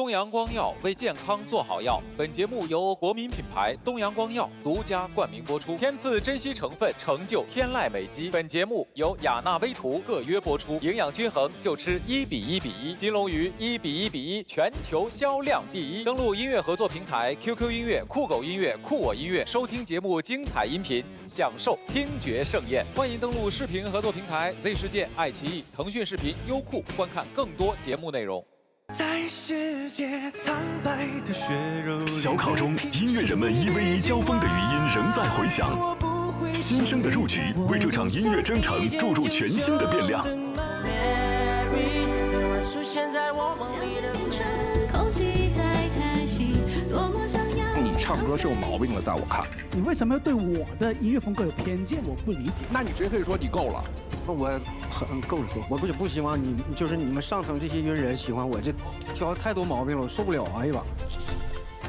东阳光药为健康做好药。本节目由国民品牌东阳光药独家冠名播出。天赐珍稀成分，成就天籁美肌。本节目由雅纳威图特约播出。营养均衡就吃1:1:1。金龙鱼1:1:1，全球销量第一。登录音乐合作平台 QQ 音乐、酷狗音乐、酷我音乐，收听节目精彩音频，享受听觉盛宴。欢迎登录视频合作平台 Z 世界、爱奇艺、腾讯视频、优酷，观看更多节目内容。在世界苍白的血肉，小考中，音乐人们1v1交锋的余音仍在回响。新生的入局为这场音乐征程注入全新的变量。你唱歌是有毛病的，在我看。你为什么要对我的音乐风格有偏见？我不理解。那你直接可以说你够了。我很够了，我不希望你们上层这些音乐人喜欢我，这挑太多毛病了，我受不了。哎呀，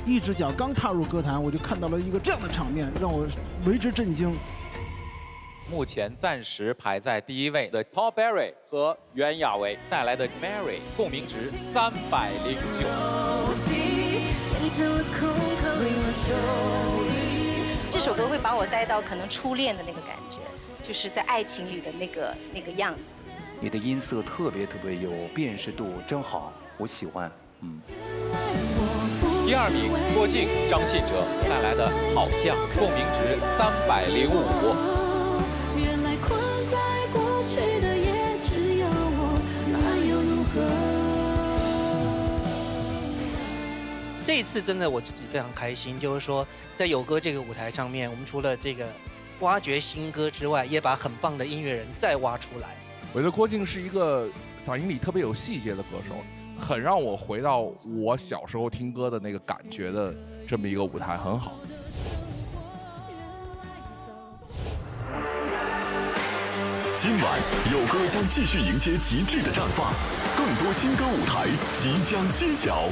一只脚刚踏入歌坛，我就看到了一个这样的场面，让我为之震惊。目前暂时排在第一位的 Paul Berry 和袁娅维带来的 Mary 共鸣值309。这首歌会把我带到可能初恋的那个感觉。就是在爱情里的那个样子。你的音色特别有辨识度，真好，我喜欢。第二名郭靖、张信哲带来的《好像》，共鸣值305。原来困在过去的也只有我，那又如何？这一次真的我自己非常开心，就是说在有歌这个舞台上面，我们除了这个挖掘新歌之外，也把很棒的音乐人再挖出来。我觉得郭靖是一个嗓音里特别有细节的歌手，很让我回到我小时候听歌的那个感觉的这么一个舞台，很好。今晚有歌将继续迎接极致的绽放，更多新歌舞台即将揭晓。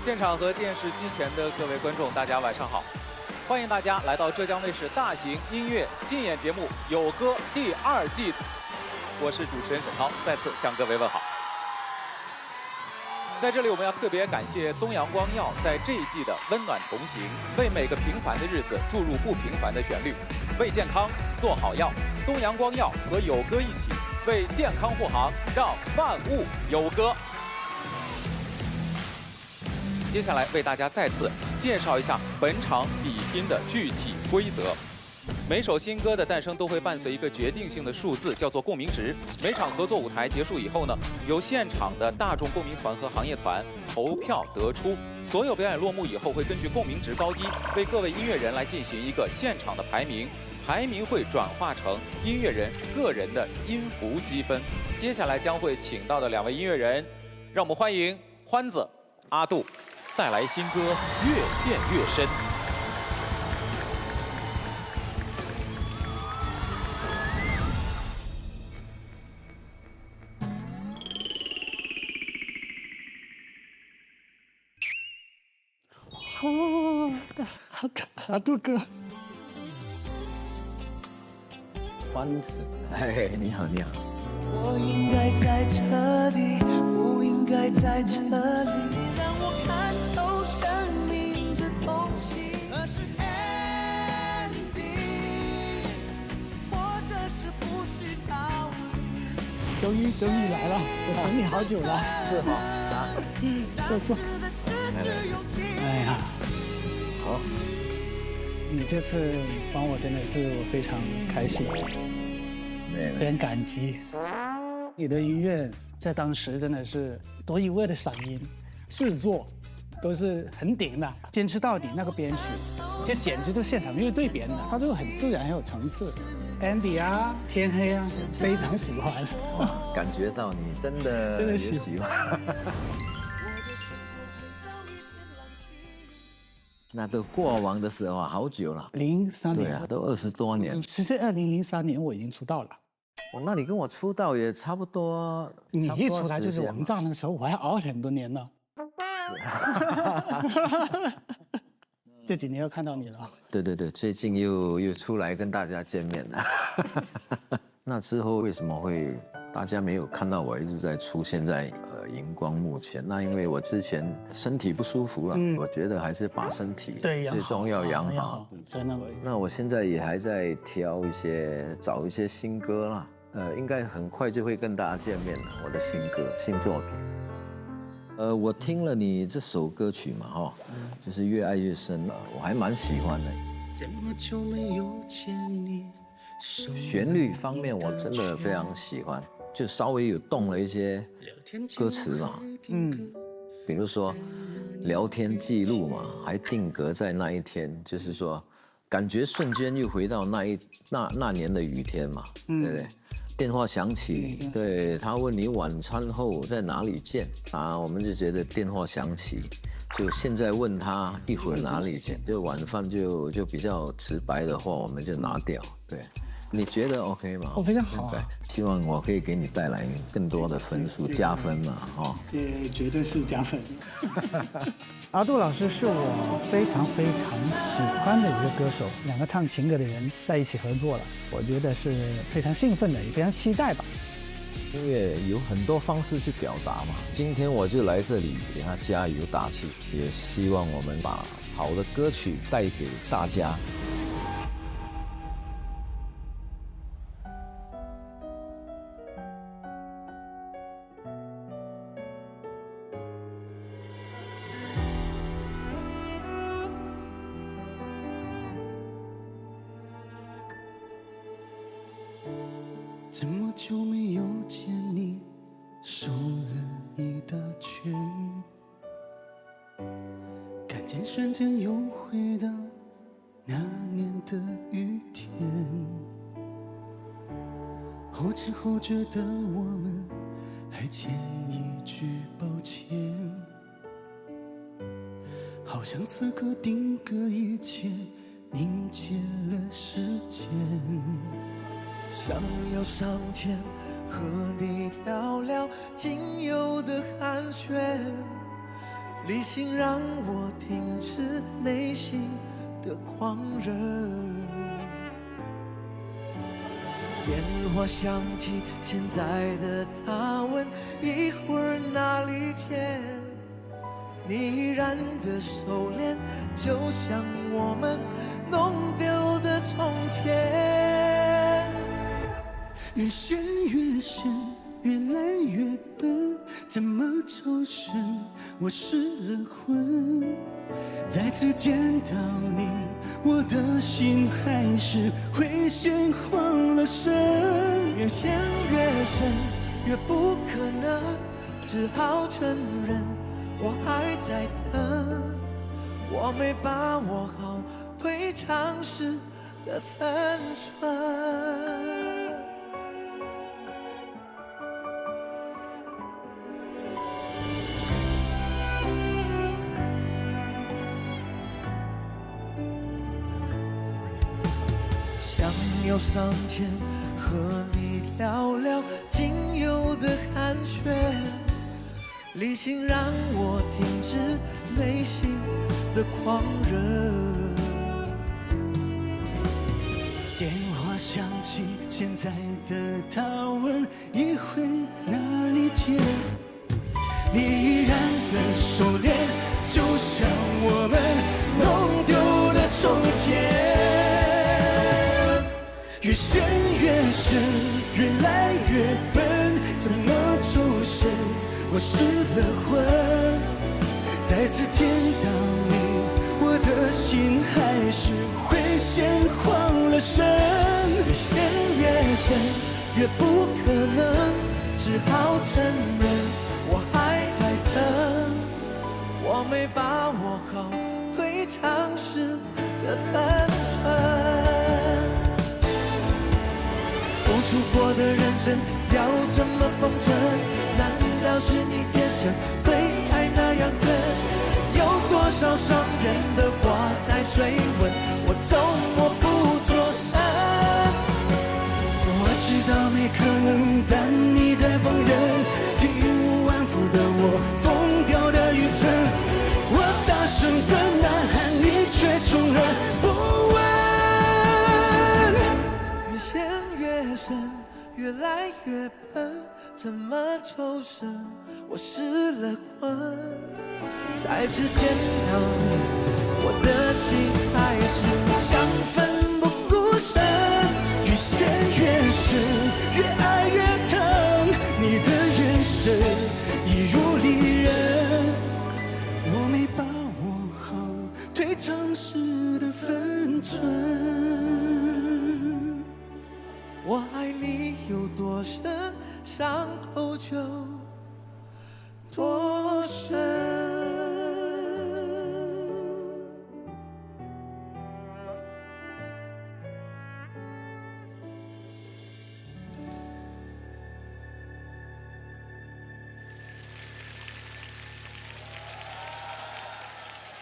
现场和电视机前的各位观众，大家晚上好！欢迎大家来到浙江卫视大型音乐竞演节目《有歌》第2季，我是主持人沈涛，再次向各位问好。在这里，我们要特别感谢东阳光药在这一季的温暖同行，为每个平凡的日子注入不平凡的旋律，为健康做好药。东阳光药和有歌一起为健康护航，让万物有歌。接下来为大家再次介绍一下本场比拼的具体规则。每首新歌的诞生都会伴随一个决定性的数字，叫做共鸣值。每场合作舞台结束以后呢，由现场的大众共鸣团和行业团投票得出。所有表演落幕以后，会根据共鸣值高低，为各位音乐人来进行一个现场的排名。排名会转化成音乐人个人的音符积分。接下来将会请到的2位音乐人，让我们欢迎欢子、阿杜。带来新歌《越陷越深》。阿杜哥，欢子，哎，你好，你好。我应该在这里，不应该在这里。让我看透生命这东西，可是 ending， 或者是不需逃离。终于来了，我等你好久了。是吗？啊，坐。哎呀，好，你这次帮我真的是我非常开心，非常感激。你的音乐在当时真的是独一无二的嗓音，制作都是很顶的，坚持到底那个编曲，这简直就现场乐队编的，它就很自然，很有层次。Andy 啊，天黑啊，非常喜欢。哇，感觉到你真的喜欢。那都过往的时候啊，好久了，03年，对啊，都20多年。其实2003年我已经出道了。哦，那你跟我出道也差不多。你一出来就是王炸那个时候，我还熬很多年呢。这几年又看到你了。对对对，最近又出来跟大家见面了。那之后为什么会大家没有看到我一直在出现在荧光幕前。那因为我之前身体不舒服了，我觉得还是把身体最重要养好。真的。那我现在也还在找一些新歌啦，应该很快就会跟大家见面了。我的新歌新作品。我听了你这首歌曲嘛，哈，就是越爱越深，我还蛮喜欢的。旋律方面我真的非常喜欢，就稍微有动了一些歌词嘛，比如说聊天记录嘛，还定格在那一天，就是说感觉瞬间又回到那年的雨天嘛，对不对？电话响起，对，他问你晚餐后在哪里见啊？我们就觉得电话响起，就现在问他一会儿哪里见，就晚饭就比较直白的话，我们就拿掉。对，你觉得 OK 吗？非常好啊！希望我可以给你带来更多的分数，加分嘛，哦。绝对是加分。阿杜老师是我非常喜欢的一个歌手，两个唱情歌的人在一起合作了，我觉得是非常兴奋的，也非常期待吧。音乐有很多方式去表达嘛，今天我就来这里给他加油打气，也希望我们把好的歌曲带给大家。这么久没有见你，瘦了一大圈，感觉瞬间又回到那年的雨天，后知后觉的我们还欠一句抱歉，好像此刻定格一切，凝结了时间。想要上前和你聊聊仅有的寒暄，理性让我停止内心的狂热。电话响起，现在的他问一会儿哪里见，你依然的收敛，就像我们弄丢的从前。越陷越深，越来越笨，怎么抽身？我失了魂。再次见到你，我的心还是会先慌了神。越陷越深，越不可能，只好承认我还在等。我没把握好退场时的分寸。想要上前和你聊聊仅有的寒暄，理性让我停止内心的狂热。电话响起，现在的他问一会哪里见，你依然的收敛，就像我们弄丢的从前。越陷越深，越来越笨，怎么抽身？我失了魂。再次见到你，我的心还是会先慌了神。越陷越深，越不可能，只好承认我还在等。我没把握好退场时的分寸。付出过的认真要怎么封存？难道是你天生对爱那样狠？有多少伤人的话在追问，我都默不作声。我知道没可能，但你在放任，体无完肤的我，疯掉的余尘。我大声的呐喊，你却充耳不闻。越陷越深，越来越笨，怎么抽身？我失了魂，再次见到你，我的心还是像奋不顾身，越陷越深，越爱越疼。你的眼神一如利刃，我没把握好退场时的分寸。我爱你有多深，伤口就多深。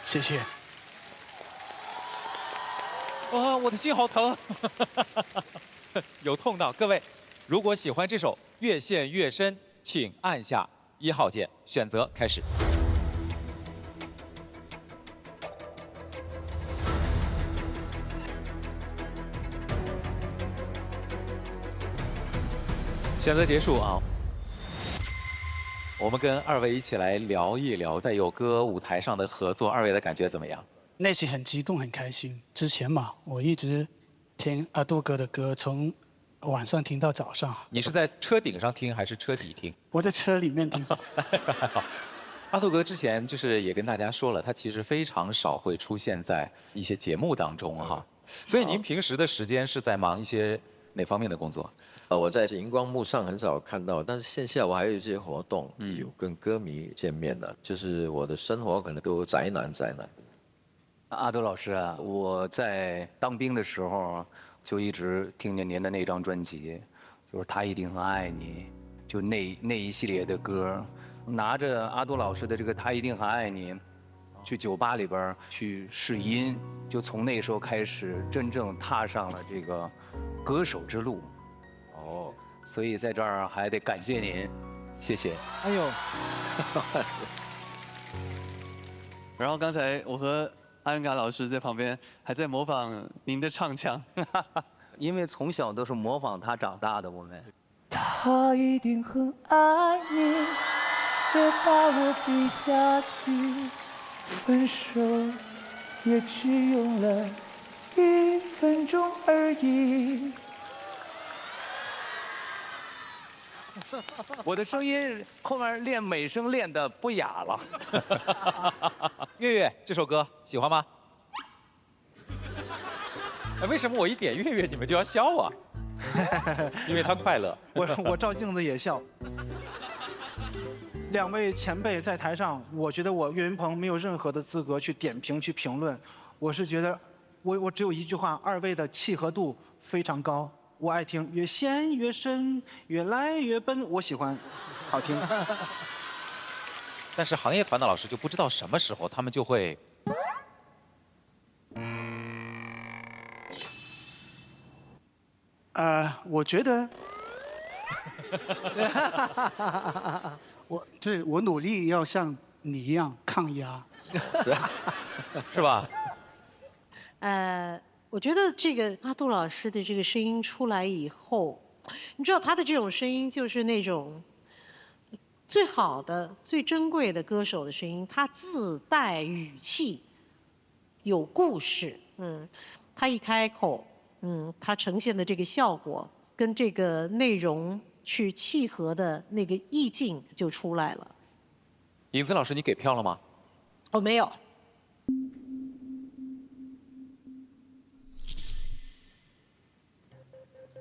谢谢。哇，我的心好疼，有痛到。各位，如果喜欢这首《越陷越深》，请按下1号键，选择开始。选择结束啊！我们跟2位一起来聊一聊在有歌舞台上的合作，2位的感觉怎么样？内心很激动，很开心。之前嘛，我一直听阿杜哥的歌，从晚上听到早上。你是在车顶上听还是车底听？我在车里面听。阿杜哥之前就是也跟大家说了，他其实非常少会出现在一些节目当中哈。所以您平时的时间是在忙一些哪方面的工作？我在荧光幕上很少看到，但是线下我还有一些活动，有跟歌迷见面的。就是我的生活可能都宅男。阿杜老师啊，我在当兵的时候就一直听见您的那张专辑，就是他一定很爱你，就那一系列的歌，拿着阿杜老师的这个他一定很爱你，去酒吧里边去试音，就从那时候开始真正踏上了这个歌手之路。哦，所以在这儿还得感谢您，谢谢。哎呦，然后刚才我和阿云嘎老师在旁边还在模仿您的唱腔，因为从小都是模仿他长大的，我们。他一定很爱你，别把我比下去，分手也只用了1分钟而已。我的声音后面练美声练得不哑了。月月这首歌喜欢吗？为什么我一点月月你们就要笑啊？因为他快乐。我照镜子也笑。2位前辈在台上，我觉得我岳云鹏没有任何的资格去点评、去评论。我是觉得，我只有一句话：2位的契合度非常高。我爱听越陷越深，越来越笨，我喜欢，好听。但是行业团的老师就不知道什么时候他们就会。我觉得，我努力要像你一样抗压，是吧？我觉得这个阿杜老师的这个声音出来以后，你知道他的这种声音就是那种最好的、最珍贵的歌手的声音，他自带语气，有故事。他一开口，他呈现的这个效果跟这个内容去契合的那个意境就出来了。影子老师，你给票了吗？我没有。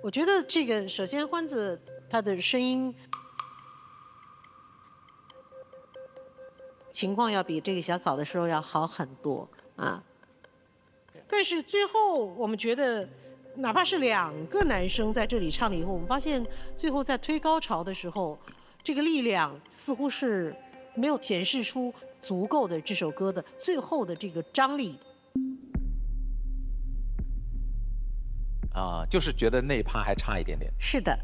我觉得这个，首先欢子他的声音情况要比这个小考的时候要好很多啊。但是最后我们觉得，哪怕是2个男生在这里唱了以后，我们发现最后在推高潮的时候，这个力量似乎是没有显示出足够的这首歌的最后的这个张力。就是觉得那一趴还差一点点。是的。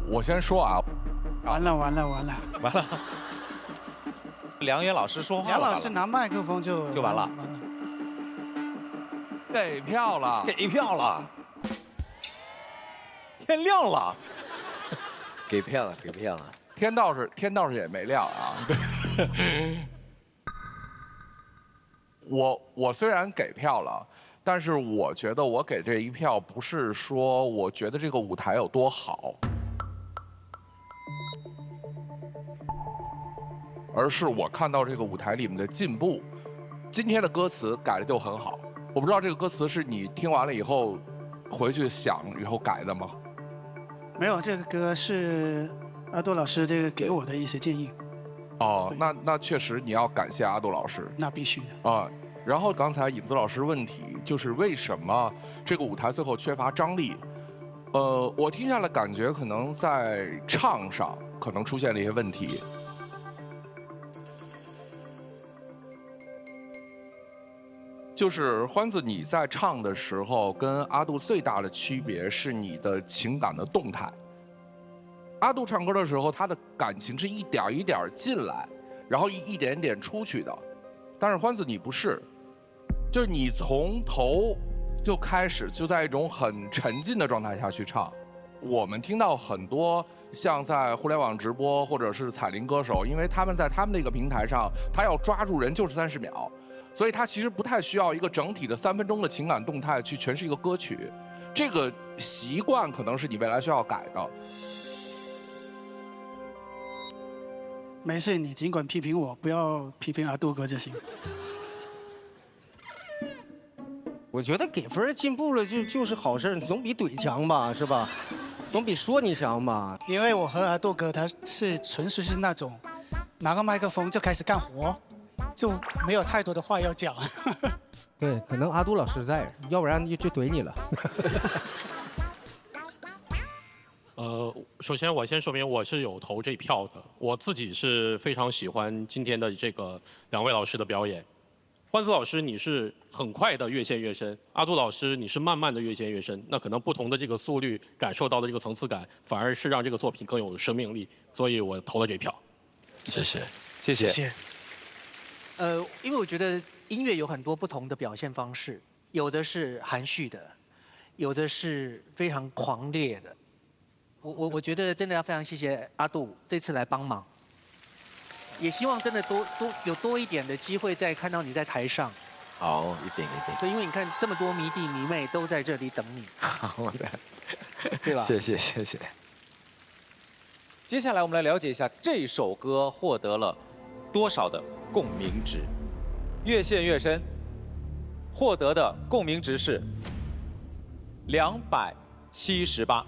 我先说啊。完了。梁元老师说话了。梁老师拿麦克风就完了。给票了。天亮了。给票了，给票了。天道是也没亮啊。对。我虽然给票了，但是我觉得我给这一票不是说我觉得这个舞台有多好，而是我看到这个舞台里面的进步。今天的歌词改的就很好，我不知道这个歌词是你听完了以后回去想以后改的吗？没有，这个歌是阿杜老师这个给我的一些建议。哦，那确实你要感谢阿杜老师。那必须的啊。然后刚才影子老师问题就是为什么这个舞台最后缺乏张力？我听下来感觉可能在唱上可能出现了一些问题。就是欢子，你在唱的时候跟阿杜最大的区别是你的情感的动态。阿杜唱歌的时候，他的感情是一点一点进来，然后一点点出去的。但是欢子你不是，就是你从头就开始就在一种很沉浸的状态下去唱。我们听到很多像在互联网直播或者是彩铃歌手，因为他们在他们那个平台上，他要抓住人就是30秒，所以他其实不太需要一个整体的3分钟的情感动态去诠释一个歌曲。这个习惯可能是你未来需要改的。没事，你尽管批评我，不要批评阿杜哥就行。我觉得给分进步了就是好事，总比怼强吧，是吧？总比说你强吧。因为我和阿杜哥他是纯粹是那种拿个麦克风就开始干活，就没有太多的话要讲。对，可能阿杜老师在，要不然就怼你了。首先我先说明我是有投这票的，我自己是非常喜欢今天的这个2位老师的表演。欢子老师你是很快的越陷越深，阿杜老师你是慢慢的越陷越深，那可能不同的这个速率感受到的这个层次感，反而是让这个作品更有生命力，所以我投了这票。谢谢，谢谢。谢谢。因为我觉得音乐有很多不同的表现方式，有的是含蓄的，有的是非常狂烈的。我觉得真的要非常谢谢阿杜这次来帮忙，也希望真的多一点的机会再看到你在台上。好，一定。对，因为你看这么多迷弟迷妹都在这里等你。好的，对吧？谢谢。接下来我们来了解一下这首歌获得了多少的共鸣值。越陷越深获得的共鸣值是278，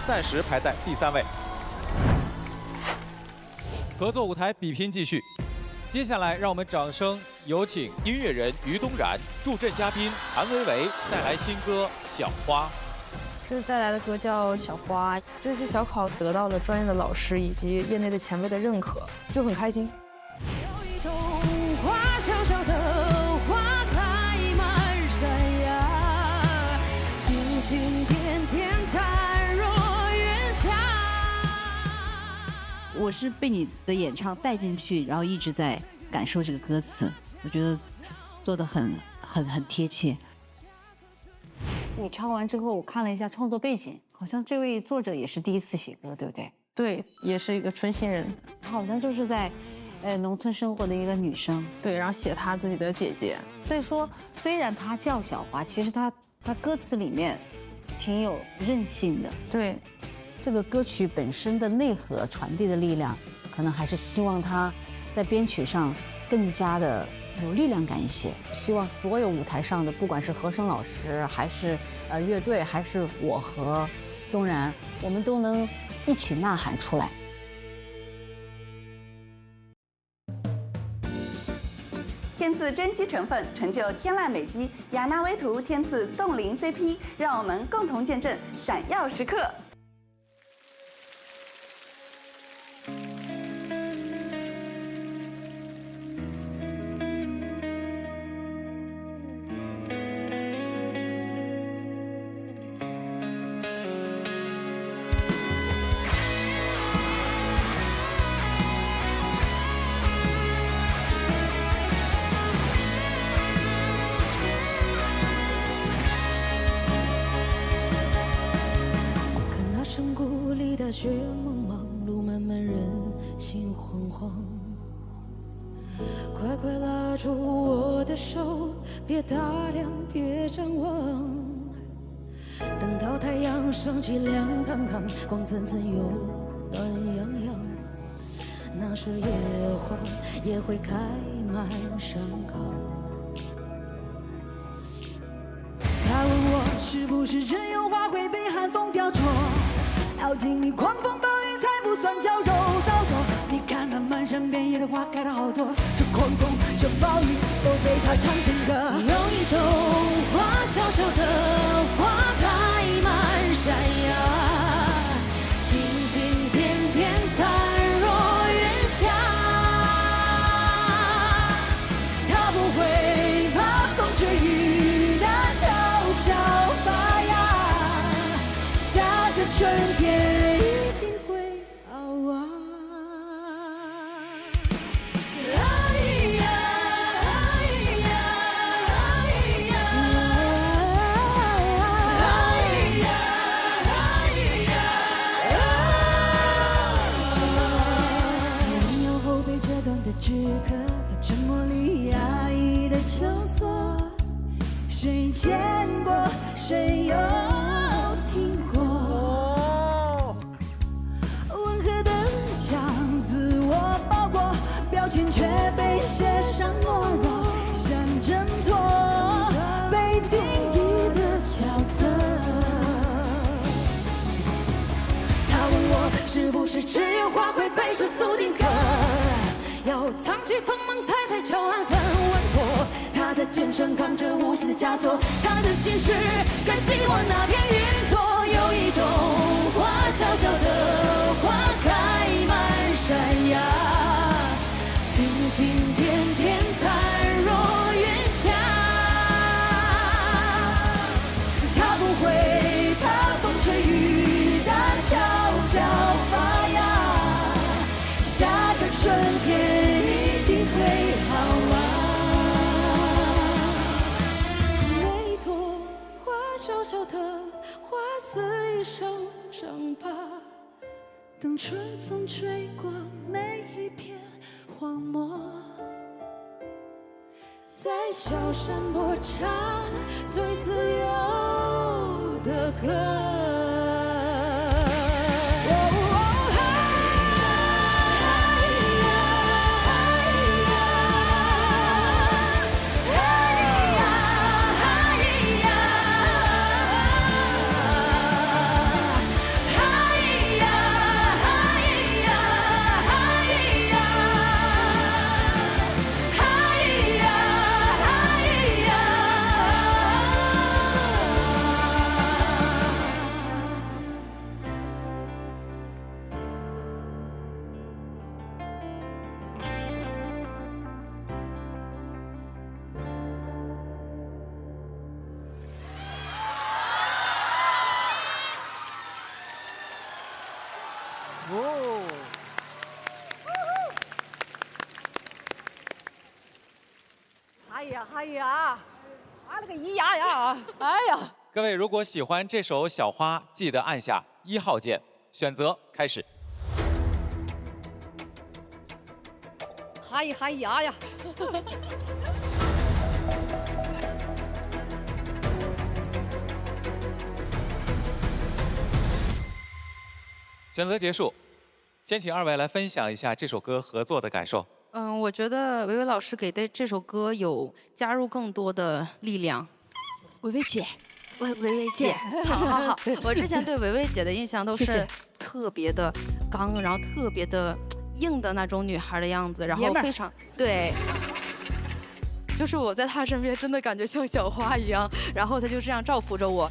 暂时排在第3位。合作舞台比拼继续，接下来让我们掌声有请音乐人于东然、助阵嘉宾谭维维带来新歌《小花》。这次带来的歌叫《小花》，这次小考得到了专业的老师以及业内的前辈的认可，就很开心。有一种花，小小的花开满山崖，星星点点灿若月下。我是被你的演唱带进去，然后一直在感受这个歌词，我觉得做得很贴切。你唱完之后，我看了一下创作背景，好像这位作者也是第一次写歌，对不对？对，也是一个纯新人，好像就是在农村生活的一个女生，对，然后写她自己的姐姐。所以说，虽然她叫小花，其实她歌词里面挺有韧性的。对，这个歌曲本身的内核传递的力量，可能还是希望她在编曲上更加的有力量感一些。希望所有舞台上的，不管是和声老师，还是乐队，还是我和东然，我们都能一起呐喊出来。天赐珍稀成分，成就天籁美肌，雅纳微图天赐冻龄 CP， 让我们共同见证闪耀时刻。抓住我的手，别打量，别张望。等到太阳升起，亮堂堂，光灿灿又暖洋洋，那时野花也会开满山岗。他问我是不是只有花会被寒风雕琢，要经历狂风暴雨才不算娇柔造作。你看那满山遍野的花开了好多，这狂风这暴雨都被他唱成歌。有一种花小小的花开满山崖，轻轻点点灿若云霞，它不会怕风吹雨打，悄悄发芽，下个春天一定会好啊。纸壳的沉默里压抑的求索，谁见过，谁有听过？温和的将自我包裹，标签却被写上懦弱，像挣脱被定义的角色。他问我是不是只有花会被世俗定格，要藏起锋芒才配乔安分稳妥，他的肩上扛着无形的枷锁，他的心事跟寂寞那片云朵。有一种花小小的花开满山崖，轻轻点点灿若云霞，它不会怕风吹雨打，悄悄发芽，下个春天一定会好啊。每朵花小小的花似一生长疤，等春风吹过每一片荒漠，在小山坡唱最自由的歌。哎呀，啊了个咿呀呀！哎呀，各位如果喜欢这首《小花》，记得按下1号键，选择开始。嗨呀呀！选择结束，先请2位来分享一下这首歌合作的感受。我觉得维维老师给的这首歌有加入更多的力量。维维姐，维维姐，好。我之前对维维姐的印象都是特别的刚，然后特别的硬的那种女孩的样子，然后非常对。就是我在她身边真的感觉像小花一样，然后她就这样照拂着我。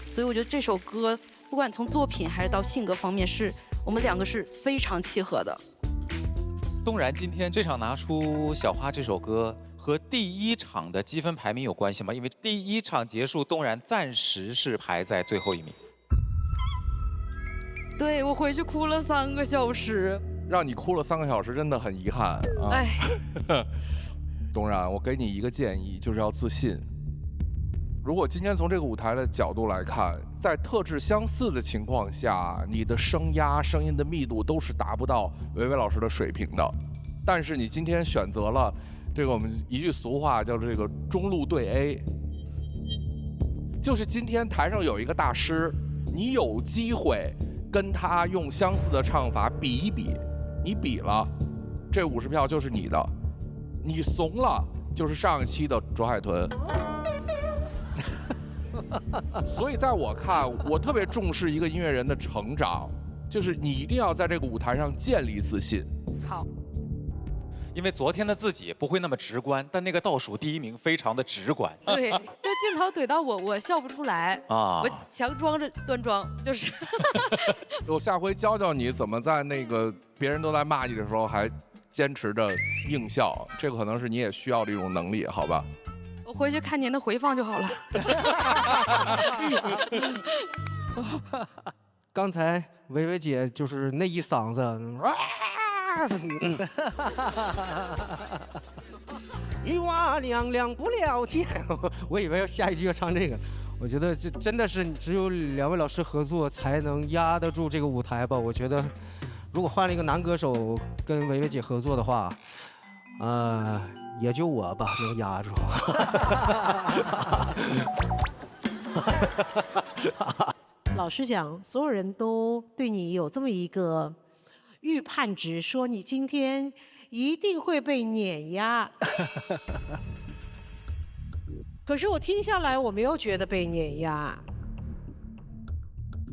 所以我觉得这首歌不管从作品还是到性格方面，是我们2个是非常契合的。东然今天这场拿出《小花》这首歌和第1场的积分排名有关系吗？因为第1场结束，东然暂时是排在最后1名。对，我回去哭了3个小时。让你哭了3个小时，真的很遗憾啊！哎，东然，我给你一个建议，就是要自信。如果今天从这个舞台的角度来看，在特质相似的情况下，你的声压、声音的密度都是达不到维维老师的水平的。但是你今天选择了这个我们一句俗话叫这个中路对 A， 就是今天台上有一个大师，你有机会跟他用相似的唱法比一比，你比了，这50票就是你的，你怂了就是上一期的卓海豚。所以在我看，我特别重视一个音乐人的成长，就是你一定要在这个舞台上建立自信。好。因为昨天的自己不会那么直观，但那个倒数第1名非常的直观。对，就镜头怼到我笑不出来啊，我强装着端庄，就是。我下回教教你怎么在那个别人都在骂你的时候还坚持着硬笑，这个可能是你也需要的一种能力，好吧？我回去看您的回放就好了。刚才薇薇姐就是那一嗓子。女娲娘娘不聊天，我以为要下一句要唱这个。我觉得这真的是只有2位老师合作才能压得住这个舞台吧。我觉得如果换了一个男歌手跟薇薇姐合作的话，也就我吧能压住。老实讲，所有人都对你有这么一个预判值，说你今天一定会被碾压。可是我听下来，我没有觉得被碾压。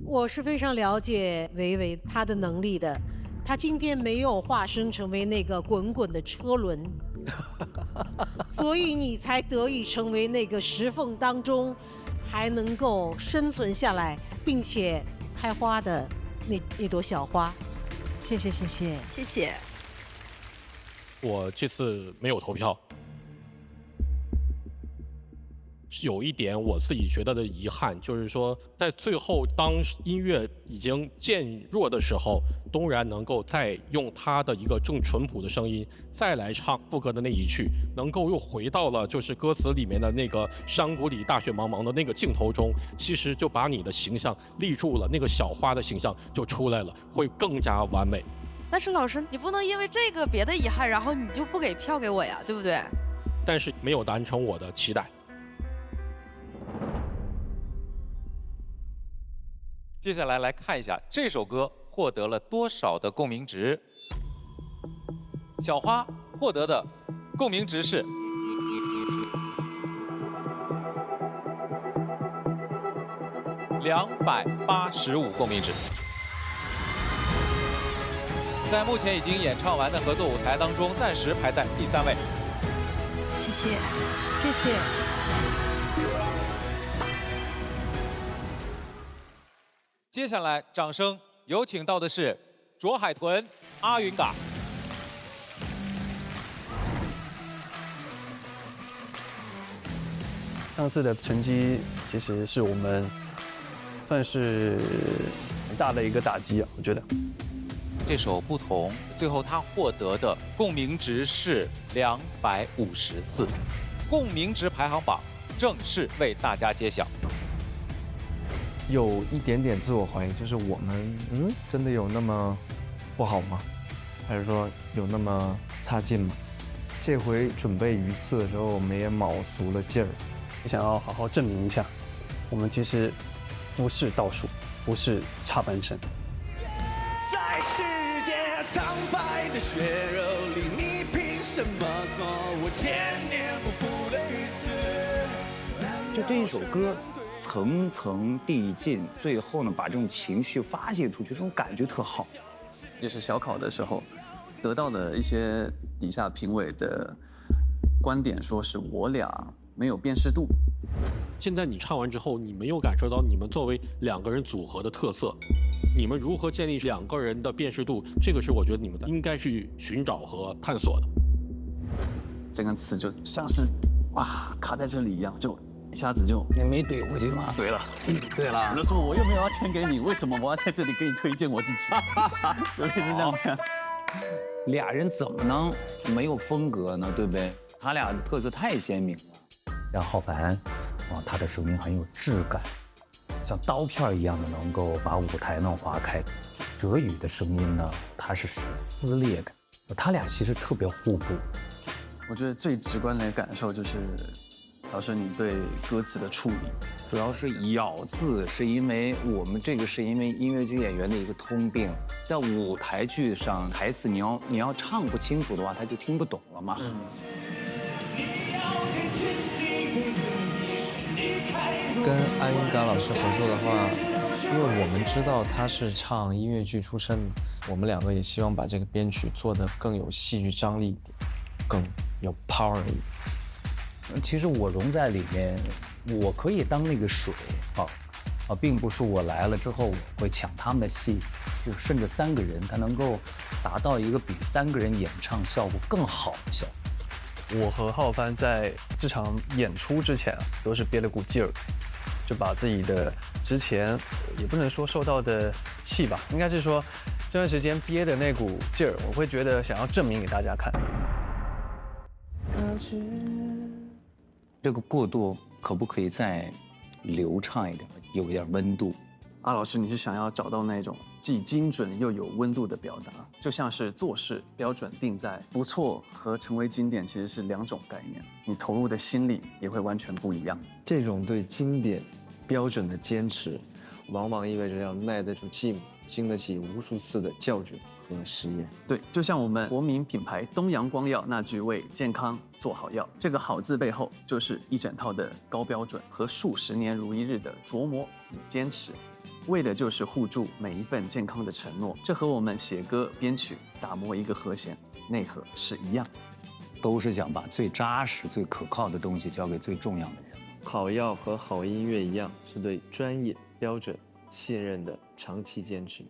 我是非常了解维维她的能力的，她今天没有化身成为那个滚滚的车轮，所以你才得以成为那个石缝当中还能够生存下来，并且开花的那朵小花。谢谢谢谢谢谢。我这次没有投票，有一点我自己觉得的遗憾，就是说在最后当音乐已经渐弱的时候，东然能够再用他的一个更淳朴的声音再来唱副歌的那一句，能够又回到了就是歌词里面的那个山谷里大雪茫茫的那个镜头中，其实就把你的形象立住了，那个小花的形象就出来了，会更加完美。但是老师，你不能因为这个别的遗憾，然后你就不给票给我呀，对不对？但是没有达成我的期待。接下来来看一下这首歌获得了多少的共鸣值。小花获得的共鸣值是285共鸣值。在目前已经演唱完的合作舞台当中，暂时排在第3位。谢谢，谢谢。接下来，掌声有请到的是卓海豚、阿云嘎。上次的成绩其实是我们算是很大的一个打击啊，我觉得。这首不同，最后他获得的共鸣值是254，共鸣值排行榜正式为大家揭晓。有一点点自我怀疑，就是我们真的有那么不好吗？还是说有那么差劲吗？这回准备鱼刺的时候，我们也卯足了劲儿，想要好好证明一下，我们其实不是倒数，不是差半声。在世界苍白的血肉里，你凭什么做我千年不腐的鱼刺？就这一首歌。层层递进，最后呢，把这种情绪发泄出去，这种感觉特好。就是小考的时候，得到的一些底下评委的观点，说是我俩没有辨识度。现在你唱完之后，你没有感受到你们作为2个人组合的特色，你们如何建立2个人的辨识度？这个是我觉得你们应该去寻找和探索的。这个词就像是哇卡在这里一样，就。一下子就你没怼过去吗？怼了，对了。有人说我又没有要钱给你，为什么我要在这里给你推荐我自己？有点是这样子。俩人怎么能没有风格呢？对不对？他俩的特色太鲜明了。让浩凡，他的声音很有质感，像刀片一样的能够把舞台弄划开。哲宇的声音呢，他是撕裂感。他俩其实特别互补。我觉得最直观的感受就是，老师你对歌词的处理，主要是咬字，是因为我们这个是因为音乐剧演员的一个通病，在舞台剧上台词你要唱不清楚的话，他就听不懂了嘛。跟安云嘎老师合作的话，因为我们知道他是唱音乐剧出身的，我们两个也希望把这个编曲做得更有戏剧张力一点，更有 power 一点。其实我融在里面，我可以当那个水并不是我来了之后我会抢他们的戏，就甚至3个人他能够达到一个比3个人演唱效果更好的效果。我和浩帆在这场演出之前都是憋了股劲儿，就把自己的之前也不能说受到的气吧，应该是说这段时间憋的那股劲儿，我会觉得想要证明给大家看。这个过渡可不可以再流畅一点，有一点温度？阿老师，你是想要找到那种既精准又有温度的表达，就像是做事标准定在不错和成为经典其实是2种概念，你投入的心力也会完全不一样。这种对经典标准的坚持，往往意味着要耐得住寂寞，经得起无数次的校准和实验。对，就像我们国民品牌东阳光药那句为健康做好药，这个好字背后就是一整套的高标准和数十年如一日的琢磨与坚持，为的就是护住每一份健康的承诺。这和我们写歌编曲打磨一个和弦内核是一样，都是想把最扎实最可靠的东西交给最重要的人。好药和好音乐一样，是对专业标准信任的长期坚持。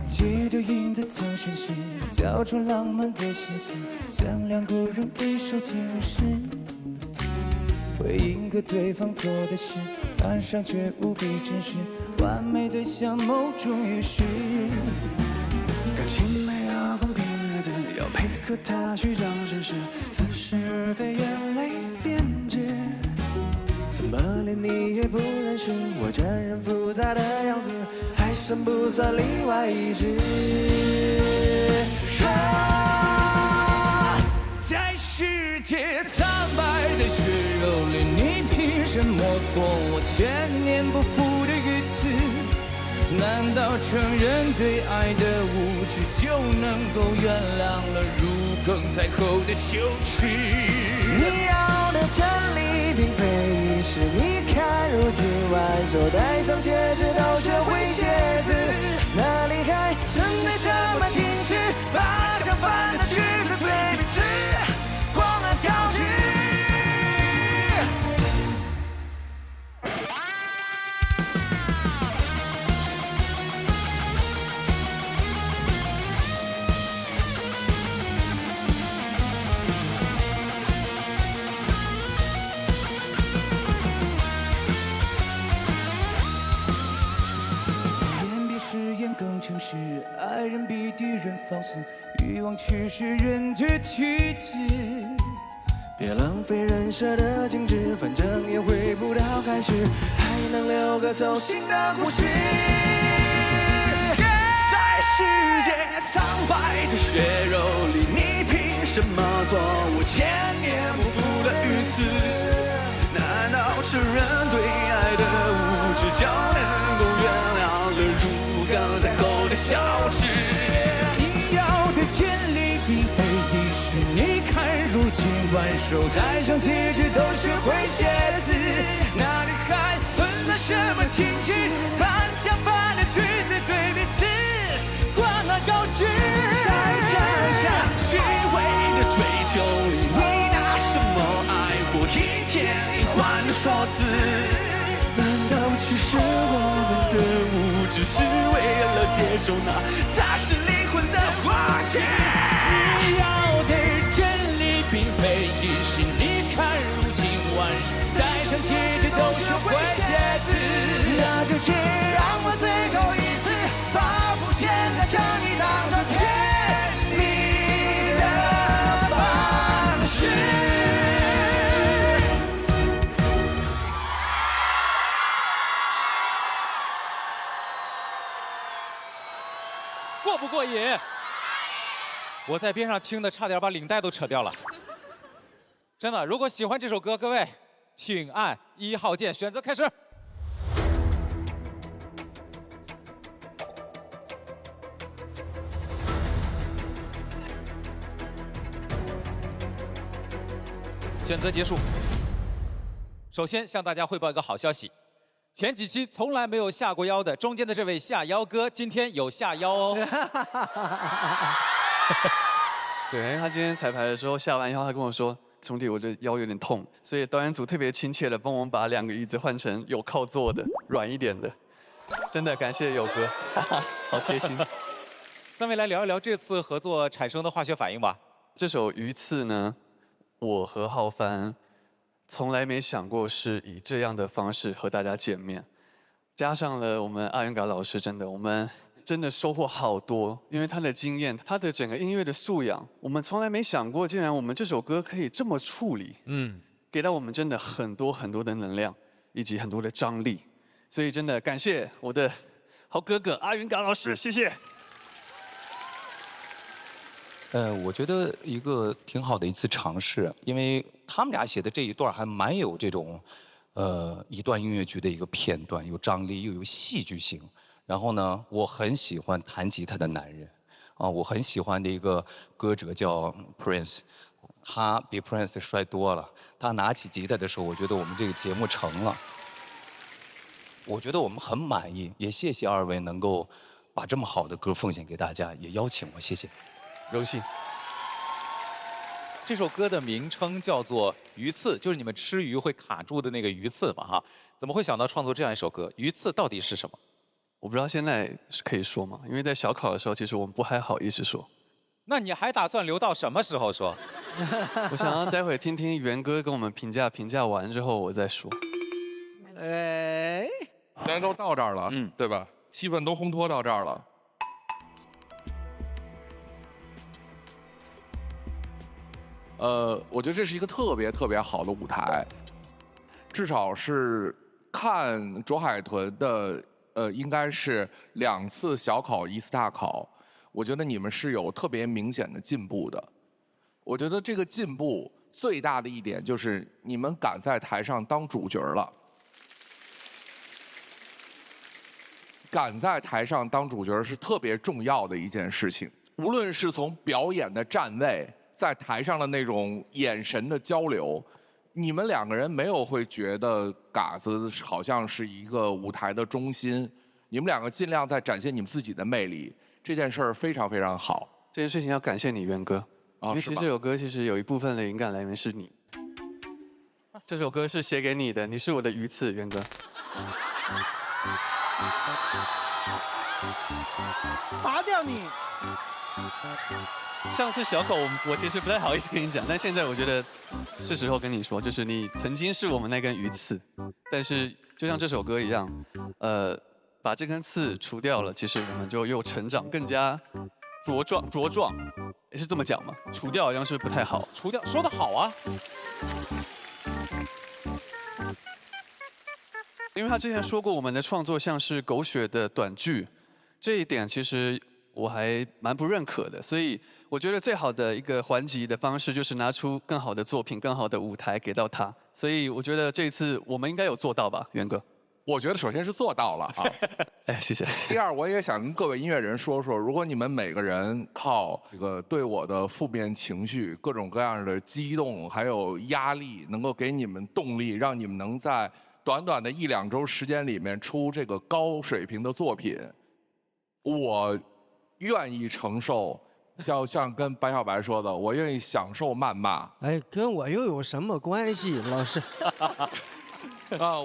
街头影子藏身时，交出浪漫的心思，像2个人对手监视，回应和对方做的事，看上却无比真实，完美的像某种仪式。感情没有公平日子，要配合他虚张声势，似是而非，眼泪编织。怎么连你也不认识我这人复杂的样子，还算不算例外一只？在世界苍白的血肉里，你凭什么做我千年不腐的鱼刺？难道承认对爱的无知，就能够原谅了如鲠在后的羞耻？你要的真理并非是你看如今挽手戴上戒指都学会写字，哪里还存在什么矜持，把相反的句子对彼此狂而告知。更诚实，爱人比敌人放肆，欲望驱使人之妻子。别浪费人设的精致，反正也回不到开始，还能留个走心的故事。在世界苍白的血肉里，你凭什么做我千年不腐的鱼刺？难道承认对爱的无知，就能够原谅了如鲠在后的羞耻？你要的真理并非敌视，你看如今挽手戴上戒指都学会写字，哪里还存在什么情绪，把相反的句子对彼此狂而告知？在想象虚伪的追求里，你拿什么爱过一天一换的说辞？难道其实我们的无知是为了接受那扎实灵魂的化解？会写字，那就请让我最后一次把付钱的向你当作欠你的方式。过不过瘾？我在边上听的差点把领带都扯掉了。真的，如果喜欢这首歌，各位请按1号键选择开始。选择结束。首先向大家汇报一个好消息，前几期从来没有下过腰的中间的这位下腰哥，今天有下腰哦。对，因为他今天彩排的时候下完腰，他跟我说：“兄弟，我的腰有点痛。”所以导演组特别亲切的帮我们把2个椅子换成有靠坐的、软一点的。真的感谢友哥，好贴心。三位来聊一聊这次合作产生的化学反应吧。这首《鱼刺》呢，我和浩帆从来没想过是以这样的方式和大家见面，加上了我们阿元嘎老师，我们真的收获好多，因为他的经验，他的整个音乐的素养，我们从来没想过，竟然我们这首歌可以这么处理，给到我们真的很多很多的能量，以及很多的张力，所以真的感谢我的好哥哥阿元嘎老师，谢谢。我觉得一个挺好的一次尝试，因为他们俩写的这一段还蛮有这种，一段音乐剧的一个片段，有张力又有戏剧性。然后呢，我很喜欢弹吉他的男人，我很喜欢的一个歌者叫 Prince， 他比 Prince 帅多了。他拿起吉他的时候，我觉得我们这个节目成了。我觉得我们很满意，也谢谢2位能够把这么好的歌奉献给大家，也邀请我，谢谢。荣幸。这首歌的名称叫做《鱼刺》，就是你们吃鱼会卡住的那个鱼刺嘛，哈？怎么会想到创作这样一首歌？鱼刺到底是什么？我不知道现在是可以说吗？因为在小考的时候，其实我们不太好意思说。那你还打算留到什么时候说？我想要待会听听元哥跟我们评价完之后我再说。哎，大家都到这儿了，对吧？气氛都烘托到这儿了。我觉得这是一个特别特别好的舞台，至少是看卓海豚的，应该是2次小考1次大考，我觉得你们是有特别明显的进步的。我觉得这个进步最大的一点就是你们敢在台上当主角了。敢在台上当主角是特别重要的一件事情，无论是从表演的站位，在台上的那种眼神的交流，你们2个人没有会觉得嘎子好像是一个舞台的中心，你们2个尽量在展现你们自己的魅力，这件事儿非常非常好。这件事情要感谢你元哥，因为其实这首歌其实有一部分的灵感来源是你。这首歌是写给你的，你是我的鱼刺，元哥。拔掉你！上次小口我其实不太好意思跟你讲，但现在我觉得是时候跟你说，就是你曾经是我们那根鱼刺，但是就像这首歌一样，把这根刺除掉了，其实我们就又成长，更加茁壮，也是这么讲吗？除掉好像是不太好。除掉说得好啊。因为他之前说过我们的创作像是狗血的短剧，这一点其实我还蛮不认可的，所以我觉得最好的一个还击的方式就是拿出更好的作品、更好的舞台给到他，所以我觉得这一次我们应该有做到吧，元哥？我觉得首先是做到了啊，哎，谢谢。第二，我也想跟各位音乐人说说，如果你们每个人靠这个对我的负面情绪、各种各样的激动还有压力，能够给你们动力，让你们能在短短的1、2周时间里面出这个高水平的作品，我愿意承受，像跟白小白说的，我愿意享受谩骂。哎，跟我又有什么关系，老师？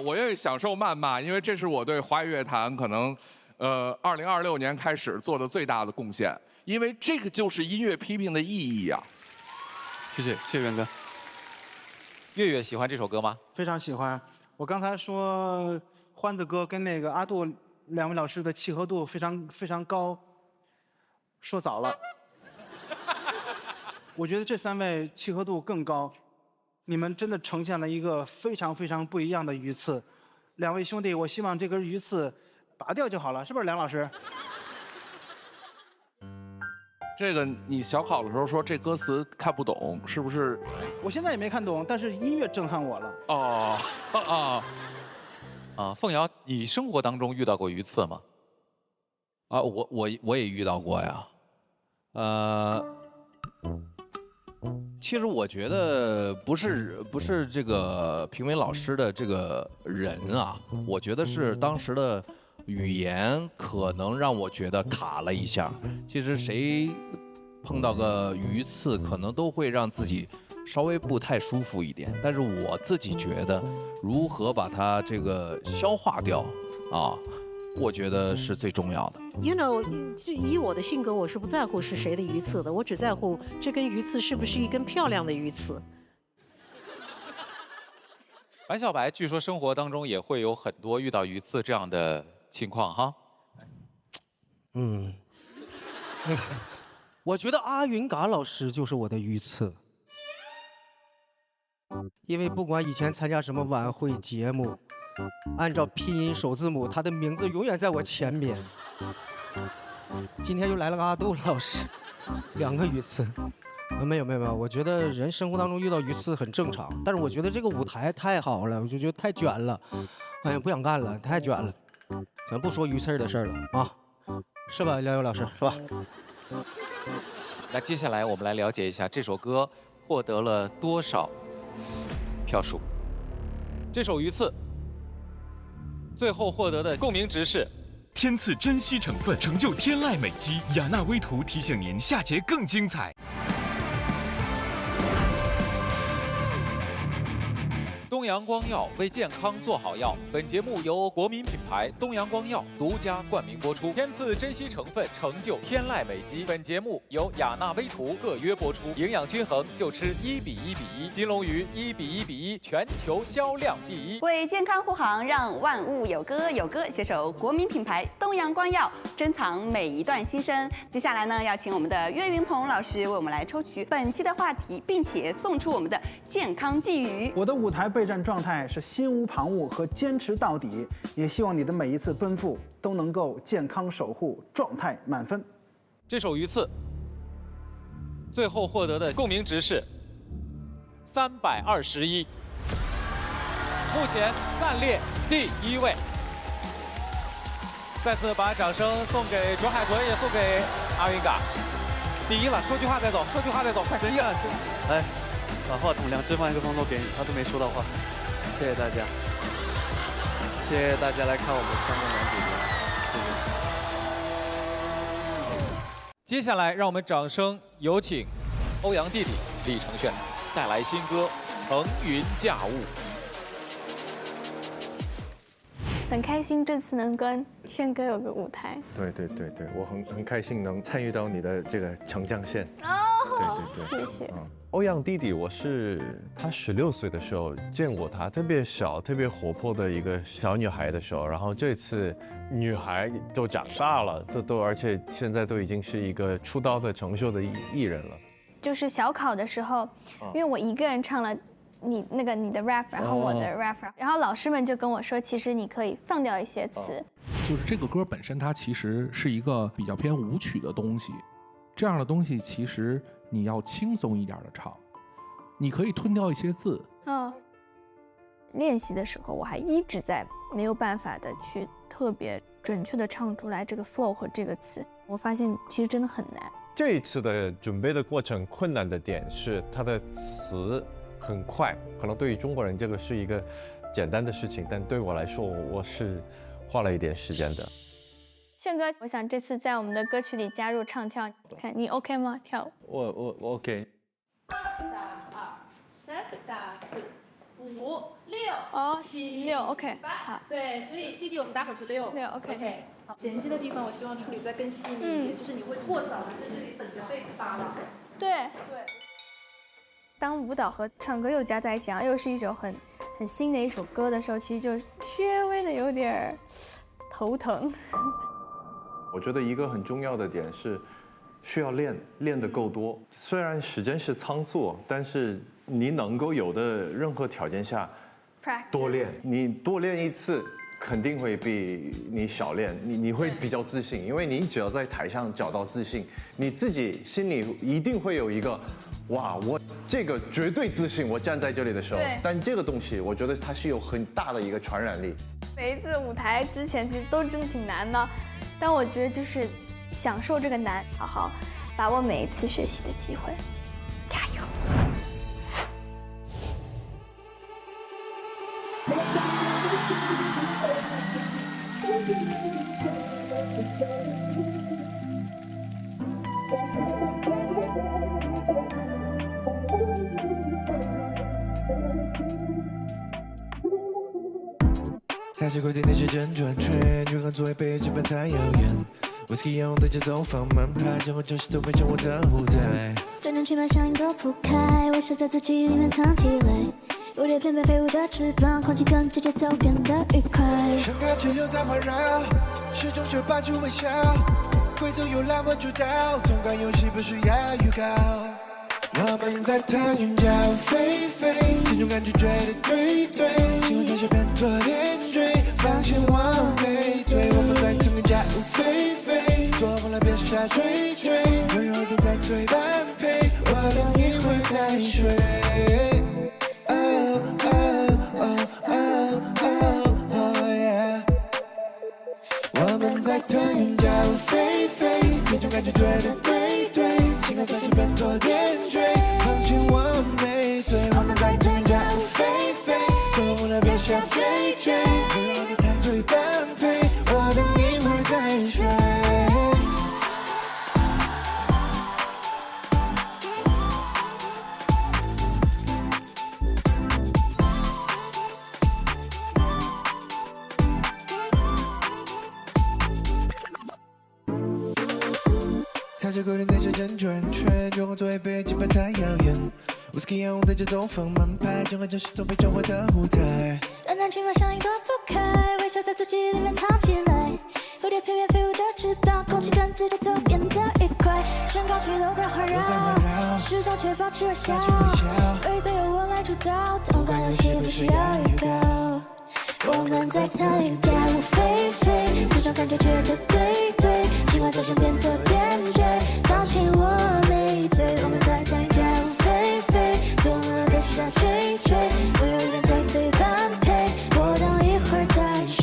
我愿意享受谩骂，因为这是我对华语乐坛可能，2026年开始做的最大的贡献，因为这个就是音乐批评的意义呀。谢谢元哥。月月喜欢这首歌吗？非常喜欢。我刚才说欢子哥跟那个阿杜2位老师的契合度非常高，说早了。我觉得这3位契合度更高，你们真的呈现了一个非常不一样的鱼刺。2位兄弟，我希望这根鱼刺拔掉就好了，是不是梁老师？这个你小考的时候说这歌词看不懂，是不是？我现在也没看懂，但是音乐震撼我了。凤瑶，你生活当中遇到过鱼刺吗？啊，我也遇到过呀。其实我觉得不是这个评委老师的这个人啊，我觉得是当时的语言可能让我觉得卡了一下。其实谁碰到个鱼刺，可能都会让自己稍微不太舒服一点。但是我自己觉得，如何把它这个消化掉啊，我觉得是最重要的。You know， 以我的性格，我是不在乎是谁的鱼刺的，我只在乎这根鱼刺是不是一根漂亮的鱼刺。樊小白据说生活当中也会有很多遇到鱼刺这样的情况哈。我觉得阿云嘎老师就是我的鱼刺，因为不管以前参加什么晚会节目，按照拼音首字母，他的名字永远在我前面。今天又来了个阿杜老师，2个鱼刺。没有，我觉得人生活当中遇到鱼刺很正常，但是我觉得这个舞台太好了，我就觉得太卷了，哎呀，不想干了，太卷了。咱不说鱼刺的事儿了啊，是吧，廖友老师，是吧？那接下来我们来了解一下这首歌获得了多少票数。这首《鱼刺》最后获得的共鸣值是天赐珍稀成分，成就天籁美肌。雅纳微图提醒您，下节更精彩。东阳光药为健康做好药。本节目由国民品牌东阳光药独家冠名播出。天赐珍稀成分，成就天籁美肌。本节目由雅纳微图特约播出。营养均衡就吃1:1:1，金龙鱼1:1:1，全球销量第1。为健康护航，让万物有歌，有歌携手国民品牌东阳光药，珍藏每一段心声。接下来呢，要请我们的岳云鹏老师为我们来抽取本期的话题，并且送出我们的健康寄语。我的舞台备战状态是心无旁骛和坚持到底，也希望你的每一次奔赴都能够健康守护，状态满分。这首《鱼刺》最后获得的共鸣值是321，目前暂列第1位。再次把掌声送给卓海豚，也送给阿云嘎。第1了，说句话再走，说句话再走，快第1了。来，把话筒2只麦克风都给你，他都没说到话。谢谢大家，谢谢大家来看我们3个男主角。接下来，让我们掌声有请欧阳弟弟李承铉带来新歌《腾云驾雾》。很开心这次能跟铉哥有个舞台。对，我很开心能参与到你的这个成将线。哦，对，谢谢。欧阳弟弟，他16岁的时候见过他，特别小、特别活泼的一个小女孩的时候，然后这次女孩都长大了，而且现在都已经是一个出道的成熟的艺人了。就是小考的时候，因为我一个人唱了你的 rap， 然后我的 rap， 然后老师们就跟我说，其实你可以放掉一些词。就是这个歌本身，它其实是一个比较偏舞曲的东西，这样的东西其实你要轻松一点的唱，你可以吞掉一些字。练习的时候，我还一直在没有办法的去特别准确的唱出来这个 flow 和这个词，我发现其实真的很难。这一次的准备的过程困难的点是它的词很快，可能对于中国人这个是一个简单的事情，但对我来说我是花了一点时间的。铉哥，我想这次在我们的歌曲里加入唱跳，看你 OK 吗？跳舞。我 OK。大2、3、大4、5、6、7、6 OK 好。对，所以 CD 我们打手是6 OK。好，衔接的地方我希望处理再更细腻一点，就是你会过早的在这里等着被发到。对。当舞蹈和唱歌又加在一起，又是一首很很新的一首歌的时候，其实就稍微的有点头疼。我觉得一个很重要的点是，需要练得够多。虽然时间是仓促，但是你能够有的任何条件下，多练。你多练一次，肯定会比你少练，你会比较自信，因为你只要在台上找到自信，你自己心里一定会有一个，哇，我这个绝对自信，我站在这里的时候。但这个东西，我觉得它是有很大的一个传染力。每一次舞台之前其实都真的挺难的，但我觉得就是享受这个难，好好把握每一次学习的机会，加油！在这规定的时间转圈，约好座位被基本太遥远。Whisky 用的节奏放慢拍，最后就是都变成我的舞台。转转去把声音都铺开，微笑在自己里面藏积累。蝴蝶翩翩飞舞着翅膀，空气跟着节奏变得愉快。想感觉流在环绕，始终就摆出微笑。规则由来我主导，总感游戏不需要预告。我们在腾云霄飞飞，这种感觉觉得对对，今晚在这边多点缀，放心往内推。我们在腾云霄飞飞，做完了别瞎追追，温柔的在嘴般配，我等一会儿再睡。Oh oh oh oh oh oh yeah， 我们在腾云霄飞飞，这种感觉觉得对对，今晚在这边多点缀。放心往内推，我们在腾云霄飞飞，做完了别瞎追追，温柔的在嘴般配，我等一会儿再睡。在这规定的时间转圈，约好座位被击败太遥远。Whisky 用的节奏放慢拍，整个城市都变成我的舞台。转转去把声音都覆盖，微笑在自己里面藏起来。蝴蝶翩翩飞舞着翅膀，空气跟着节奏变得愉快。身高气都在环绕，始终却保持微笑。规则由我来主导，通关游戏不需要预告。我们在腾云驾雾飞飞，这种感觉觉得对对，今晚在身边做点缀，放心我没醉。我们在腾云驾雾飞飞，做了别瞎追追，温柔一点在嘴般配，我等一会儿再睡。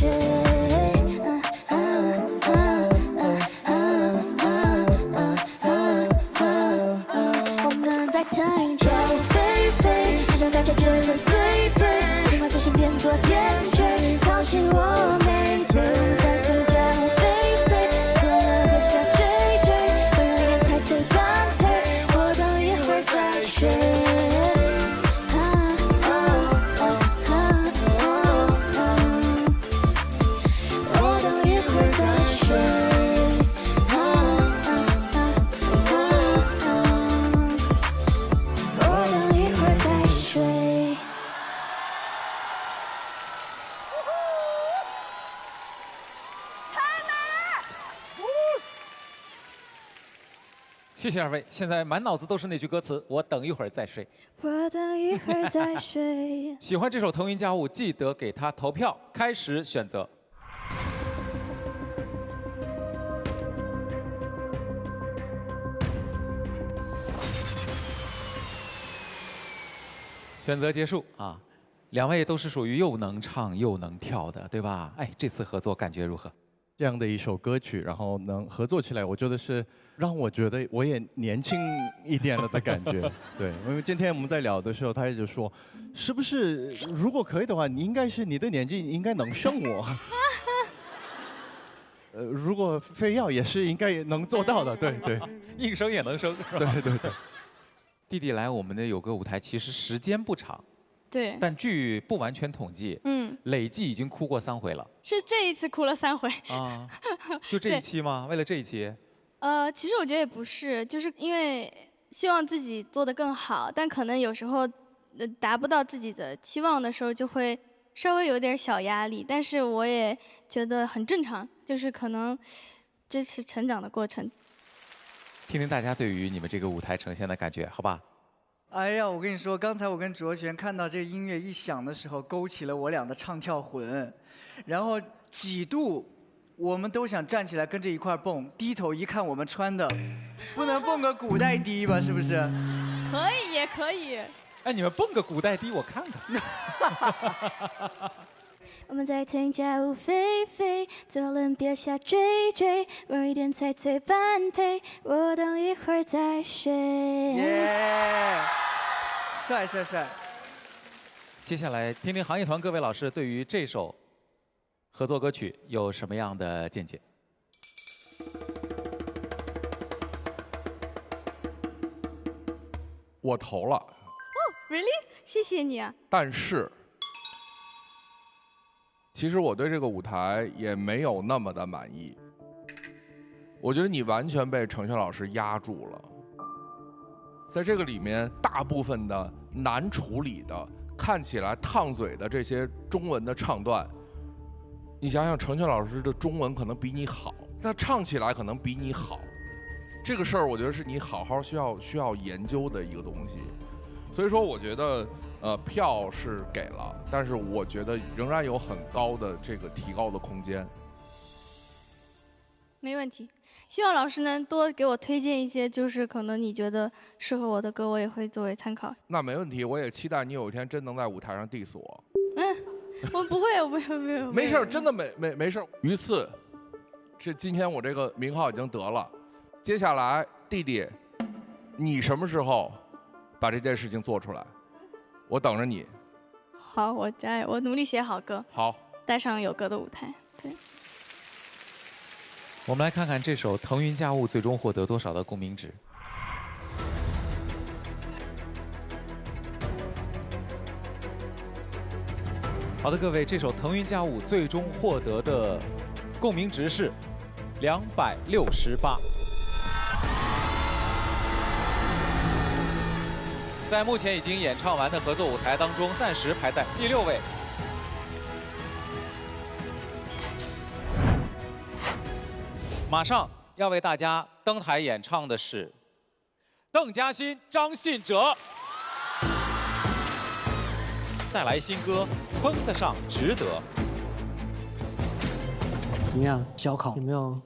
我们在腾云驾雾飞飞，这种感觉觉得对对，今晚在身边做点缀。放心，我没醉，我们在腾云驾雾飞飞，做了别瞎追追，温柔一点才最般配，我等一会儿再睡。我等一会儿再睡。我等一会儿再睡。谢谢二位，现在满脑子都是那句歌词，我等一会儿再睡。我等一会儿再睡。喜欢这首《腾云驾雾》，记得给他投票。开始选择。选择结束啊！两位都是属于又能唱又能跳的，对吧？哎，这次合作感觉如何？这样的一首歌曲，然后能合作起来，我觉得是让我觉得我也年轻一点了的感觉。对，因为今天我们在聊的时候，他也就说，是不是如果可以的话，你应该是你的年纪应该能胜我。如果非要也是应该能做到的，对对，硬生也能生。对对对。弟弟来我们的有歌舞台，其实时间不长。对，但据不完全统计，累计已经哭过3回了。是这一次哭了3回啊？就这一期吗？为了这一期？其实我觉得也不是，就是因为希望自己做得更好，但可能有时候达不到自己的期望的时候，就会稍微有点小压力，但是我也觉得很正常，就是可能这是成长的过程。听听大家对于你们这个舞台呈现的感觉，好吧？哎呀，我跟你说，刚才我跟卓璇看到这个音乐一响的时候，勾起了我俩的唱跳魂，然后几度我们都想站起来跟着一块蹦，低头一看我们穿的，不能蹦个古代低吧？是不是？可以，也可以。哎，你们蹦个古代低，我看看。我们在听家舞飞飞，左轮别下追追，晚一点才催般配，我等一会儿再睡。耶，帅帅帅！接下来听听行业团各位老师对于这首合作歌曲有什么样的见解？我投了。Really？ 谢谢你啊。但是，其实我对这个舞台也没有那么的满意。我觉得你完全被程瑄老师压住了，在这个里面，大部分的难处理的、看起来烫嘴的这些中文的唱段，你想想，程瑄老师的中文可能比你好，他唱起来可能比你好。这个事儿，我觉得是你好好需要研究的一个东西。所以说，我觉得票是给了，但是我觉得仍然有很高的这个提高的空间。没问题，希望老师能多给我推荐一些，就是可能你觉得适合我的歌，我也会作为参考。那没问题，我也期待你有一天真能在舞台上 diss 我。我不会，我不会，没事，真的没事。鱼刺，今天我这个名号已经得了，接下来弟弟，你什么时候把这件事情做出来？我等着你。好，我加油，我努力写好歌。好，带上有歌的舞台。对。我们来看看这首《腾云驾雾》最终获得多少的共鸣值。好的，各位，这首《腾云驾雾》最终获得的共鸣值是268。在目前已经演唱完的合作舞台当中，暂时排在第6位。马上要为大家登台演唱的是邓嘉欣、张信哲带来新歌《碰得上值得》。怎么样？小考有没有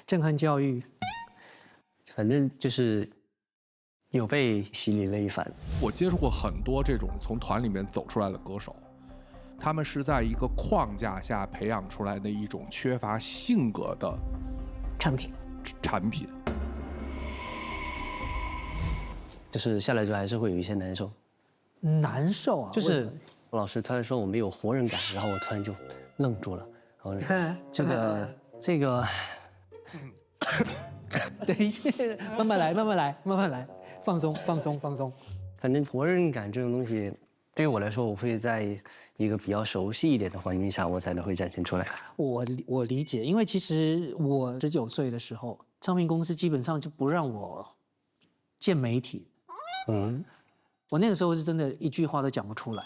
震撼教育？反正就是有被洗礼了一番。我接触过很多这种从团里面走出来的歌手，他们是在一个框架下培养出来的一种缺乏性格的产品，就是下来之后还是会有一些难受。难受啊！就是老师突然说我没有活人感，然后我突然就愣住了。然后这个，等一下，慢慢来，放松。反正活人感这种东西，对于我来说，我会在一个比较熟悉一点的环境下，我才能会展现出来。我理解，因为其实我19岁的时候，唱片公司基本上就不让我见媒体。我那个时候是真的一句话都讲不出来，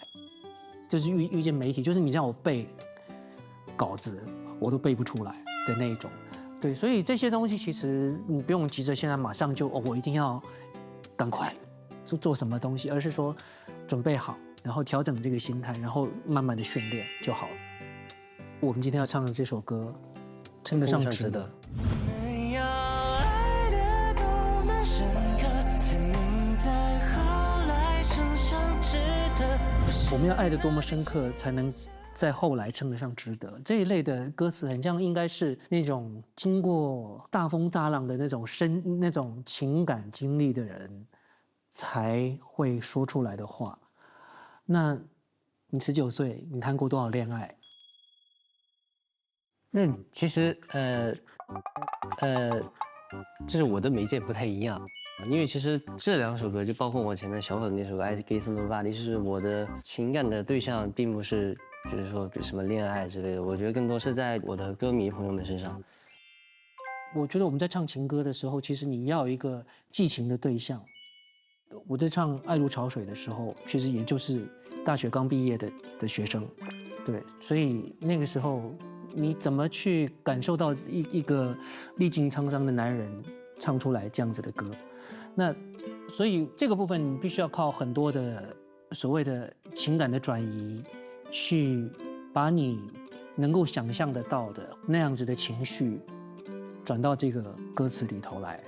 就是遇见媒体，就是你让我背稿子，我都背不出来的那一种。对，所以这些东西其实你不用急着现在马上就我一定要赶快做什么东西，而是说准备好，然后调整这个心态，然后慢慢的训练就好了。我们今天要唱的这首歌，称得上值得。我们要爱得多么深刻，才能在后来称得上值得。这一类的歌词，很像应该是那种经过大风大浪的那种情感经历的人才会说出来的话。那你19岁，你谈过多少恋爱？那其实就是我的媒介不太一样，因为其实这2首歌，就包括我前面小可的那首《I Guess Nobody》，就是我的情感的对象，并不是就是说什么恋爱之类的，我觉得更多是在我的歌迷朋友们身上。我觉得我们在唱情歌的时候，其实你要有一个寄情的对象。我在唱《爱如潮水》的时候，其实也就是大学刚毕业的学生，对，所以那个时候你怎么去感受到一个历经沧桑的男人唱出来这样子的歌？那所以这个部分你必须要靠很多的所谓的情感的转移，去把你能够想象得到的那样子的情绪转到这个歌词里头来。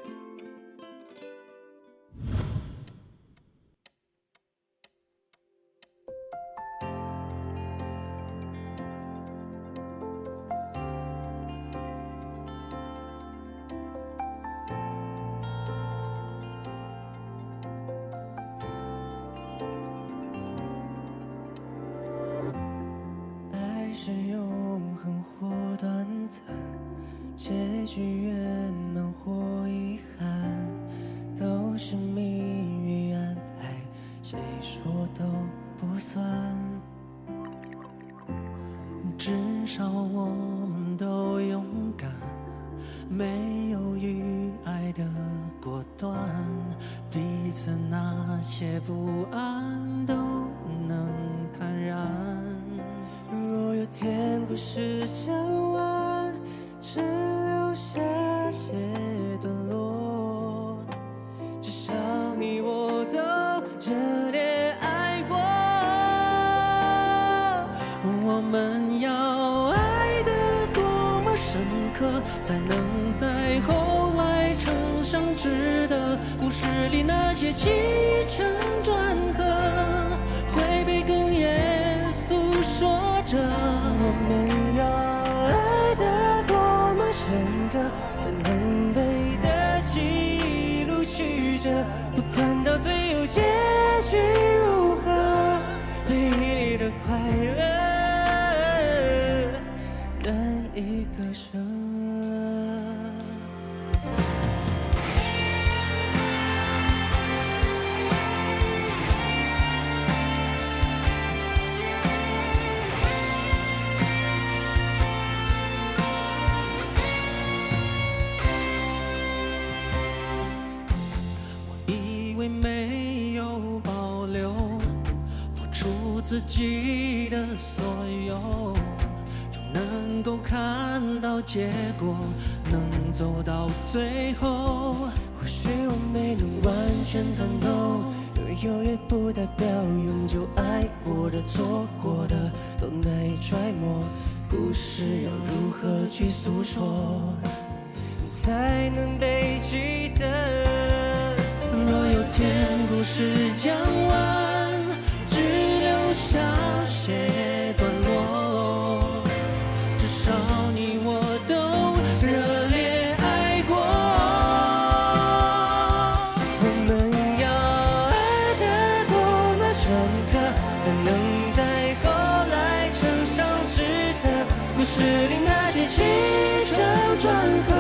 爱是永恒或短暂，结局圆满或遗憾，都是命运安排，谁说都不算。至少我们都勇敢，没犹豫爱的果断，彼此那些不安都能坦然。若有天故事讲完，只留下些段落，至少你我都热烈爱过。我们要爱得多么深刻，才能在后来乘上值得？故事里那些起承转合，会被哽咽诉说着。我们要爱得多么深刻，才能对得起一路曲折？不管到最后结局如何，回忆里的快乐难以割舍。没有保留，付出自己的所有，就能够看到结果，能走到最后。或许我没能完全参透，拥有也不代表永久，爱过的、错过的都难以揣摩。故事要如何去诉说，才能被记得？若有天故事讲完，只留下些段落，至少你我都热烈爱过。我们要爱得多么深刻，才能在后来乘上值得？故事里那些起承转合，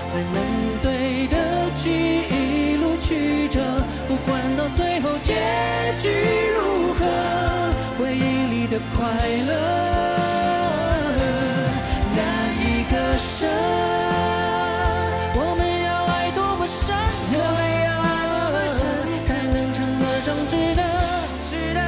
才能对得起一路曲折。不管到最后结局如何，回忆里的快乐难以割舍。我们要爱多么深刻，才能唱得上值得，值得。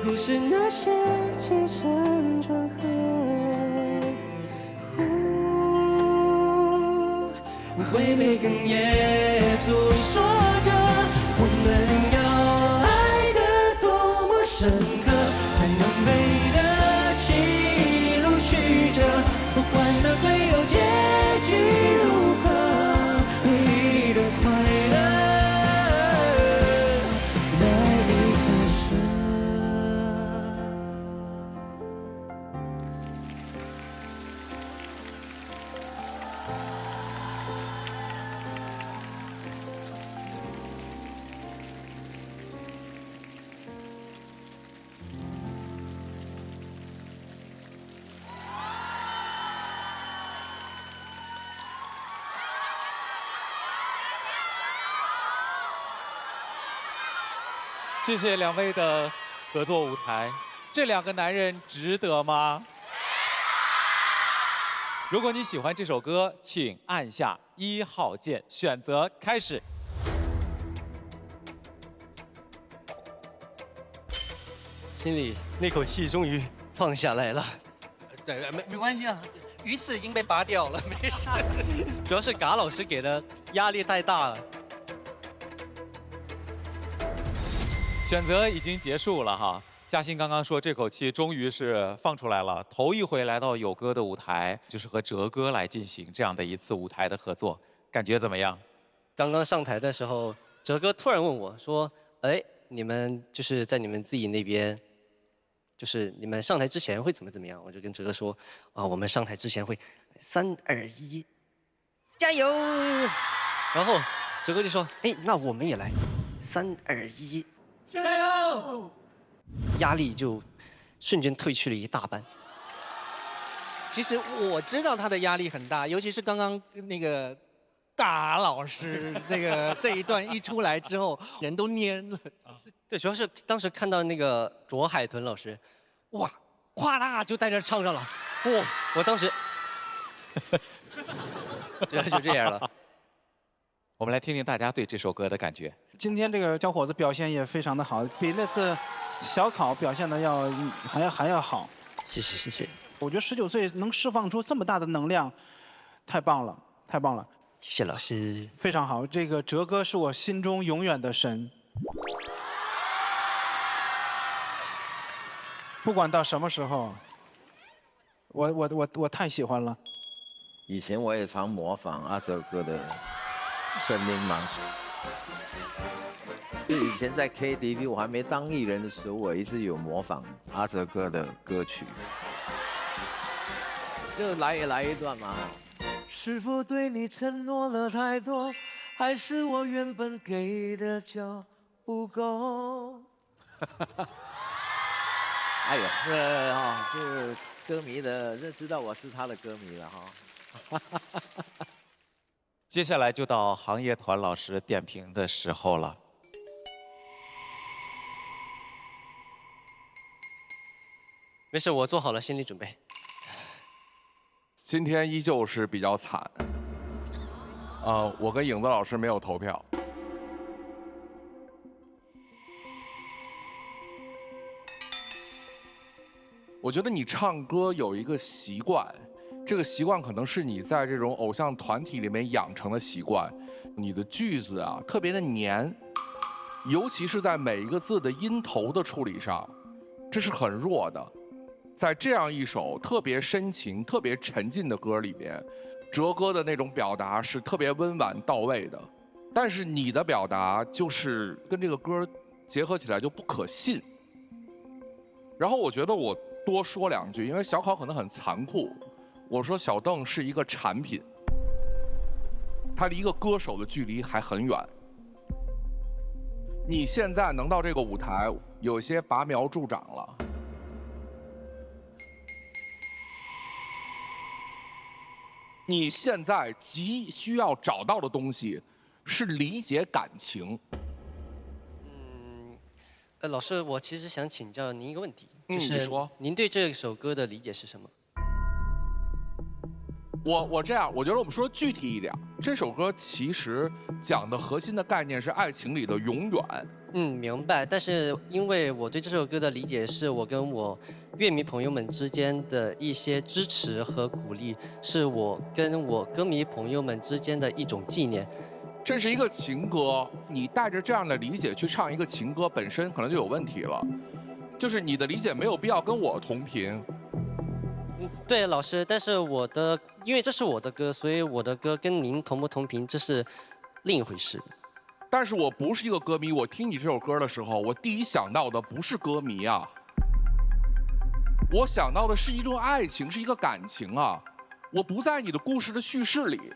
故事那些起承转合，会被哽咽诉说着。我们要爱得多么深刻，才能背得起一路曲折。不管到最后结局如何，回忆里的快乐难以割舍。谢谢两位的合作舞台，这两个男人值得吗？如果你喜欢这首歌，请按下1号键，选择开始。心里那口气终于放下来了。对，没关系啊，鱼刺已经被拔掉了，没事。主要是嘎老师给的压力太大了。选择已经结束了哈。嘉欣刚刚说这口气终于是放出来了，头一回来到有歌的舞台，就是和哲哥来进行这样的一次舞台的合作，感觉怎么样？刚刚上台的时候，哲哥突然问我说：“哎，你们就是在你们自己那边，就是你们上台之前会怎么样？”我就跟哲哥说：“啊，我们上台之前会3、2、1，加油！”然后哲哥就说：“哎，那我们也来3、2、1，加油！”压力就瞬间退去了一大半。其实我知道他的压力很大，尤其是刚刚那个嘎老师那个这一段一出来之后，人都蔫了。对，主要是当时看到那个卓海豚老师，哇，哗啦就在这唱上了，哇，我当时，对，就这样了。我们来听听大家对这首歌的感觉。今天这个小伙子表现也非常的好，比那次小考表现的还要好。谢谢谢谢。我觉得19岁能释放出这么大的能量，太棒了，太棒了。谢谢老师。非常好，这个哲哥是我心中永远的神。不管到什么时候，我太喜欢了。以前我也常模仿阿哲哥的森林盲水。就以前在 KTV 我还没当艺人的时候，我一直有模仿阿哲哥的歌曲，就来一段嘛。是否对你承诺了太多，还是我原本给的就不够？哎呦，这歌迷的这知道我是他的歌迷了哈。接下来就到行业团老师点评的时候了。没事，我做好了心理准备。今天依旧是比较惨，我跟影子老师没有投票。我觉得你唱歌有一个习惯，这个习惯可能是你在这种偶像团体里面养成的习惯。你的句子啊特别的黏，尤其是在每一个字的音头的处理上，这是很弱的。在这样一首特别深情、特别沉浸的歌里边，哲哥的那种表达是特别温婉到位的，但是你的表达就是跟这个歌结合起来就不可信。然后我觉得我多说两句，因为小考可能很残酷。我说小邓是一个产品，他离一个歌手的距离还很远。你现在能到这个舞台，有些拔苗助长了。你现在急需要找到的东西是理解感情。老师，我其实想请教您一个问题，你说，您对这首歌的理解是什么？我这样，我觉得我们说具体一点，这首歌其实讲的核心的概念是爱情里的永远。明白。但是因为我对这首歌的理解是我跟我乐迷朋友们之间的一些支持和鼓励，是我跟我歌迷朋友们之间的一种纪念。这是一个情歌，你带着这样的理解去唱一个情歌，本身可能就有问题了。就是你的理解没有必要跟我同频。对，老师，但是因为这是我的歌，所以我的歌跟您同不同频，这是另一回事。但是我不是一个歌迷，我听你这首歌的时候，我第一想到的不是歌迷啊，我想到的是一种爱情，是一个感情啊。我不在你的故事的叙事里。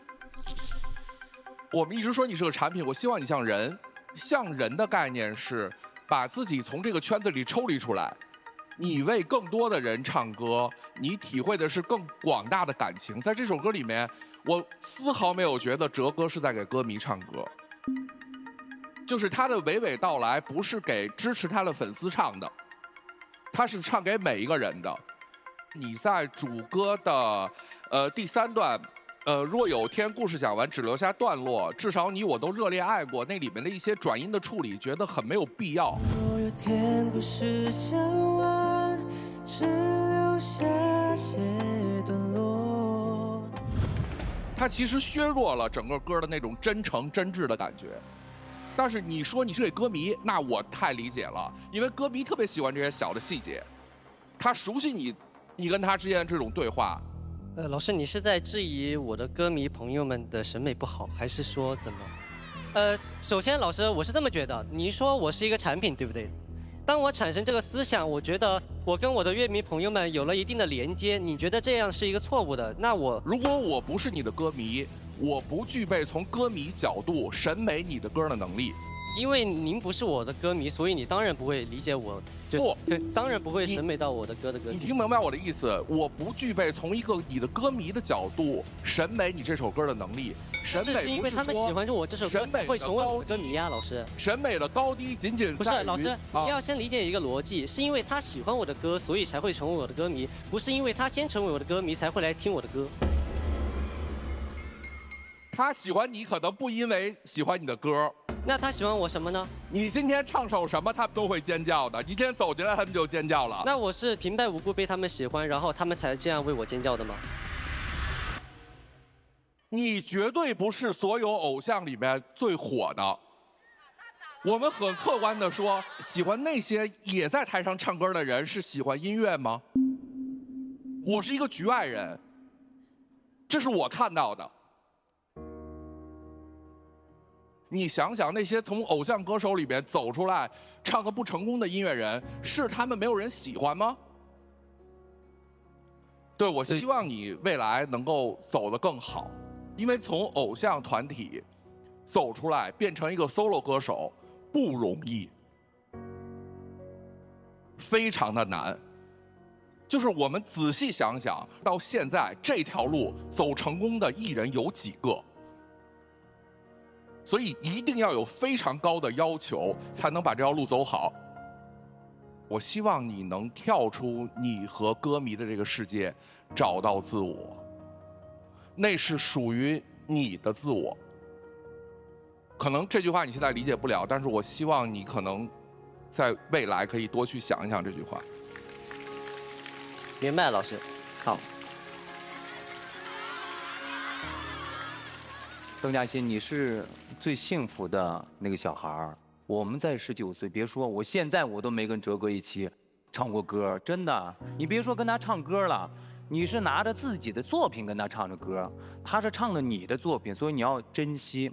我们一直说你是个产品，我希望你像人。像人的概念是把自己从这个圈子里抽离出来，你为更多的人唱歌，你体会的是更广大的感情。在这首歌里面，我丝毫没有觉得哲哥是在给歌迷唱歌。就是他的娓娓道来不是给支持他的粉丝唱的，他是唱给每一个人的。你在主歌的第3段，若有天故事讲完只留下段落，至少你我都热烈爱过，那里面的一些转音的处理，觉得很没有必要。若有天故事讲完，只留下些段落。它其实削弱了整个歌的那种真诚真挚的感觉。但是你说你是给歌迷，那我太理解了，因为歌迷特别喜欢这些小的细节，他熟悉你跟他之间的这种对话。老师，你是在质疑我的歌迷朋友们的审美不好，还是说怎么？首先，老师，我是这么觉得，你说我是一个产品，对不对？当我产生这个思想，我觉得我跟我的乐迷朋友们有了一定的连接，你觉得这样是一个错误的？那如果我不是你的歌迷，我不具备从歌迷角度审美你的歌的能力。因为您不是我的歌迷，所以你当然不会理解我，当然不会审美到我的歌的歌。你听明白我的意思？我不具备从一个你的歌迷的角度审美你这首歌的能力。审美不是因为他们喜欢我这首歌才会成为我的歌迷呀，老师。审美的高低仅仅不是老师，你要先理解一个逻辑，是因为他喜欢我的歌，所以才会成为我的歌迷，不是因为他先成为我的歌迷才会来听我的歌。他喜欢你，可能不因为喜欢你的歌。那他喜欢我什么呢？你今天唱首什么，他们都会尖叫的。你今天走进来，他们就尖叫了。那我是平白无故被他们喜欢，然后他们才这样为我尖叫的吗？你绝对不是所有偶像里面最火的。我们很客观地说，喜欢那些也在台上唱歌的人是喜欢音乐吗？我是一个局外人，这是我看到的。你想想，那些从偶像歌手里边走出来唱得不成功的音乐人，是他们没有人喜欢吗？对，我希望你未来能够走得更好，因为从偶像团体走出来变成一个 solo 歌手不容易，非常的难。就是我们仔细想想，到现在这条路走成功的艺人有几个？所以一定要有非常高的要求，才能把这条路走好。我希望你能跳出你和歌迷的这个世界，找到自我，那是属于你的自我。可能这句话你现在理解不了，但是我希望你可能在未来可以多去想一想这句话。明白，老师。好。邓嘉欣，你是最幸福的那个小孩儿。我们在19岁，别说我现在我都没跟哲哥一起唱过歌，真的。你别说跟他唱歌了，你是拿着自己的作品跟他唱着歌，他是唱的你的作品，所以你要珍惜。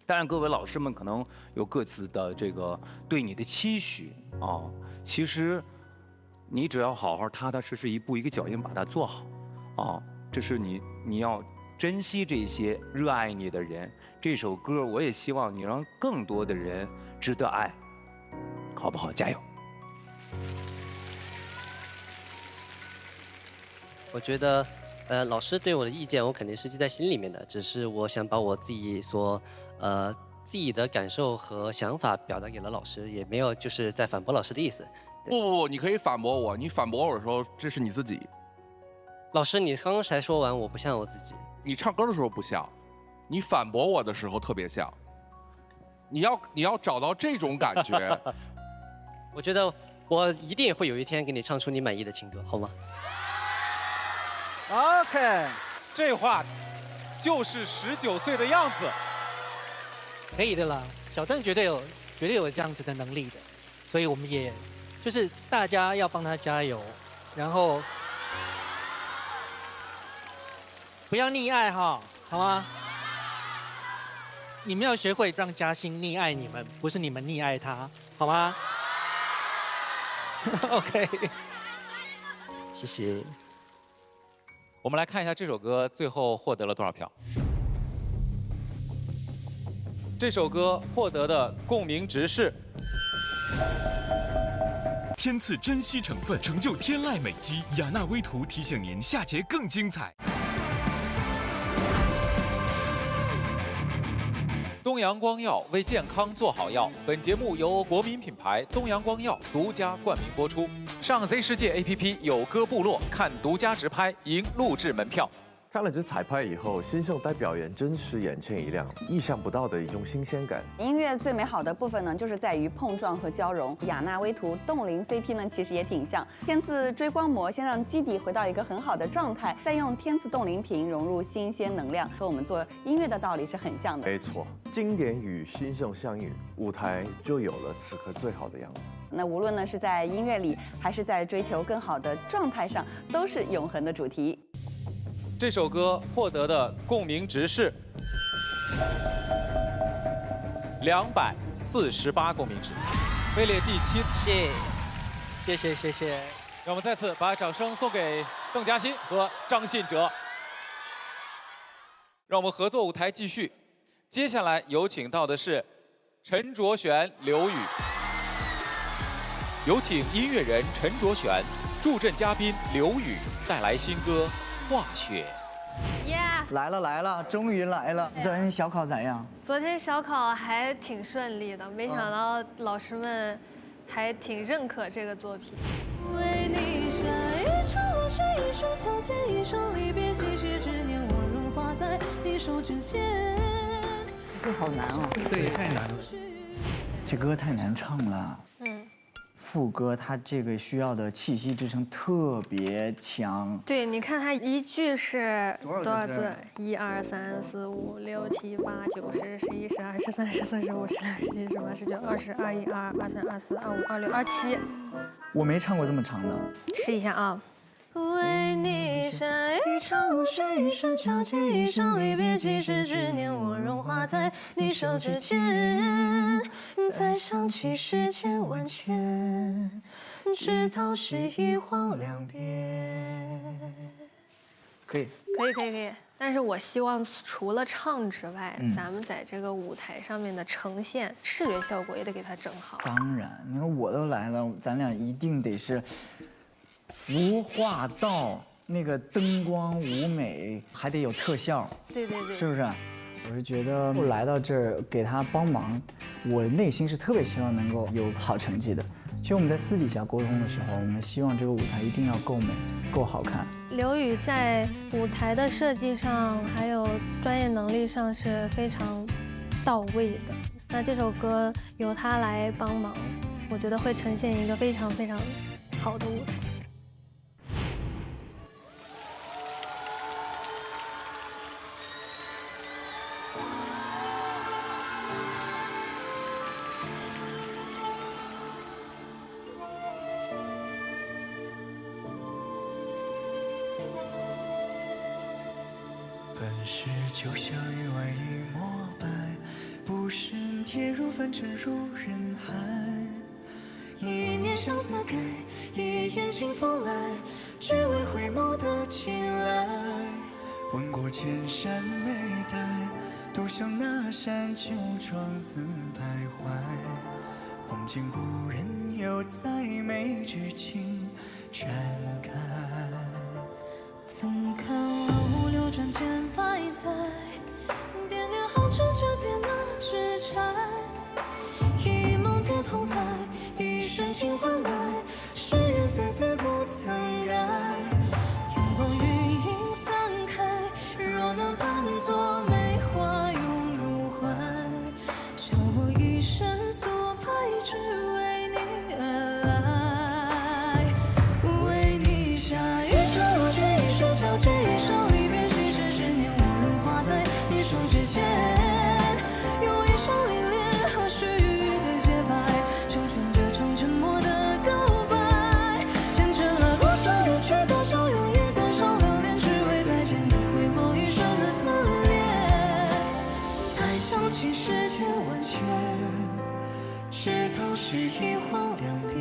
当然，各位老师们可能有各自的这个对你的期许啊。其实，你只要好好踏踏实实一步一个脚印把它做好，啊，这是你要。珍惜这些热爱你的人，这首歌我也希望你让更多的人值得爱，好不好？加油！我觉得，老师对我的意见我肯定是记在心里面的，只是我想把我自己自己的感受和想法表达给了老师，也没有就是在反驳老师的意思。不，你可以反驳我，你反驳我的时候，这是你自己。老师，你刚刚才说完我不像我自己。你唱歌的时候不像，你反驳我的时候特别像。你要找到这种感觉。我觉得我一定会有一天给你唱出你满意的情歌，好吗 ？OK， 这话就是19岁的样子。可以的啦，小邓绝对有这样子的能力的，所以我们也就是大家要帮他加油，然后。不要溺爱哈，好吗？你们要学会让嘉欣溺爱你们，不是你们溺爱他，好吗？OK， 谢谢。我们来看一下这首歌最后获得了多少票。这首歌获得的共鸣值是。天赐珍稀成分，成就天籁美肌。雅纳微图提醒您，下节更精彩。东阳光药为健康做好药。本节目由国民品牌东阳光药独家冠名播出。上 Z 世界 APP 有歌部落看独家直拍，赢录制门票。看了这彩排以后，新生代表演真是眼前一亮，意想不到的一种新鲜感。音乐最美好的部分呢，就是在于碰撞和交融。雅纳威图冻龄 CP 呢，其实也挺像。天赐追光膜，先让基底回到一个很好的状态，再用天赐冻龄瓶融入新鲜能量，和我们做音乐的道理是很像的。没错，经典与新生相遇，舞台就有了此刻最好的样子。那无论呢是在音乐里，还是在追求更好的状态上，都是永恒的主题。这首歌获得的共鸣值是248共鸣值，位列第7。谢谢。让我们再次把掌声送给邓嘉欣和张信哲。让我们合作舞台继续，接下来有请到的是陈卓璇、刘宇。有请音乐人陈卓璇助阵嘉宾刘宇带来新歌《化雪》。来了，终于来了！昨天小考咋样？昨天小考还挺顺利的，没想到老师们还挺认可这个作品。为你下一场落雪，一双交接，一生离别，几世执念，我融化在你手指间。这好难哦。对，太难了。这歌太难唱了。副歌它这个需要的气息支撑特别强。对，你看它一句是多少字？1、2、3、4、5、6、7、8、9、10、11、12、13、14、15、16、17、18、19、20、21、22、23、24、25、26、27。我没唱过这么长的。试一下啊。为你下一场落雪，一瞬交接，一生离别，几世执念，我融化在你手指间。再想起世间万千，直到是一晃两别。可以。但是我希望除了唱之外，咱们在这个舞台上面的呈现视觉效果也得给它整好。当然，你看我都来了，咱俩一定得是服化道，那个灯光舞美，还得有特效。对，是不是？我是觉得来到这儿给他帮忙，我内心是特别希望能够有好成绩的。其实我们在私底下沟通的时候，我们希望这个舞台一定要够美、够好看。刘宇在舞台的设计上，还有专业能力上是非常到位的。那这首歌由他来帮忙，我觉得会呈现一个非常非常好的舞台。本是就像鱼外一抹白，不慎跌入凡尘入人海。一念相思改，一眼清风来，只为回眸的青睐。闻过千山美黛，独向那山丘庄自徘徊。望见故人又在眉之间展开。曾看我流转千百载，点点红尘诀别那支柴。一梦别蓬莱，一瞬情换来，誓言字字不曾改。天光云影散开，若能伴作梅花涌入怀，想我一生素白，只为你而来。为你下一场落雪，一瞬交接，一生离别，几世执念，我融化在你手指间。用一生凛冽和须臾的洁白，成全这场沉默的告白。见证了多少热血，多少永远，多少留恋，只为再见你回眸一瞬的刺恋。再想起世间万千，直到是一晃两别。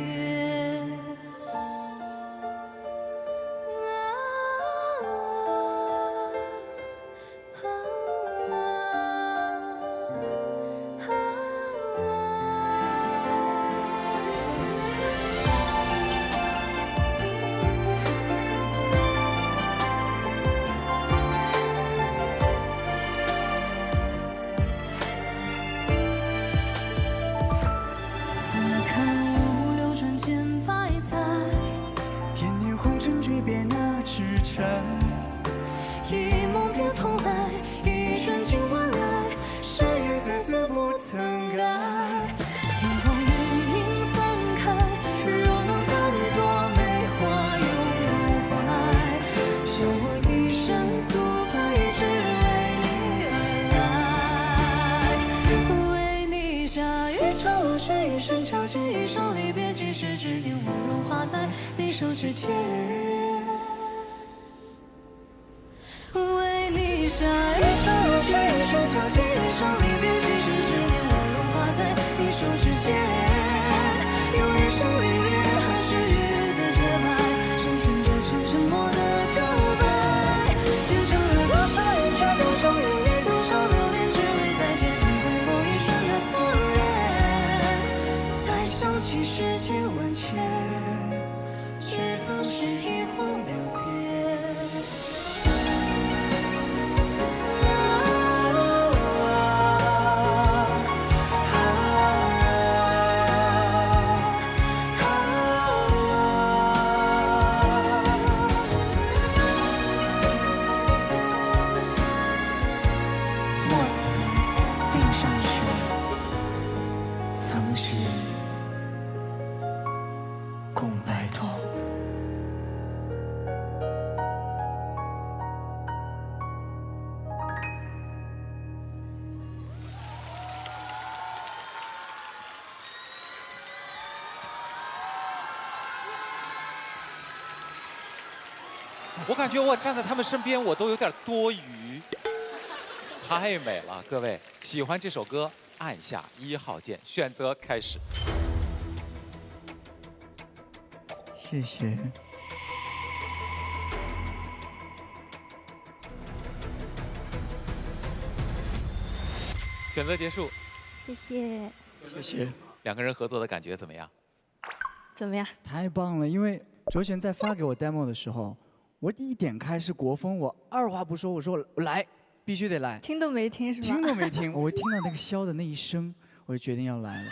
下雨，降落雪一瞬，敲起一声离别，几时之间我融化在你手指间。为你下雨，降落雪一瞬，敲起一声离别，几时之间我融化在你手指间。用一生凛冽和须臾的洁白，成全这场沉默的告白。见证了多少人却多少永远，多少留恋，只为再见你回眸一瞬的侧脸。再想起世界万千，却都是一晃两瞥。我感觉我站在他们身边，我都有点多余，太美了！各位喜欢这首歌，按下1号键，选择开始。谢谢。选择结束，谢谢。谢谢。两个人合作的感觉怎么样？怎么样？太棒了！因为卓璇在发给我 demo 的时候，我一点开是国风，我二话不说，我说来，必须得来。听都没听是吧？听都没听，我听到那个箫的那一声，我就决定要来了。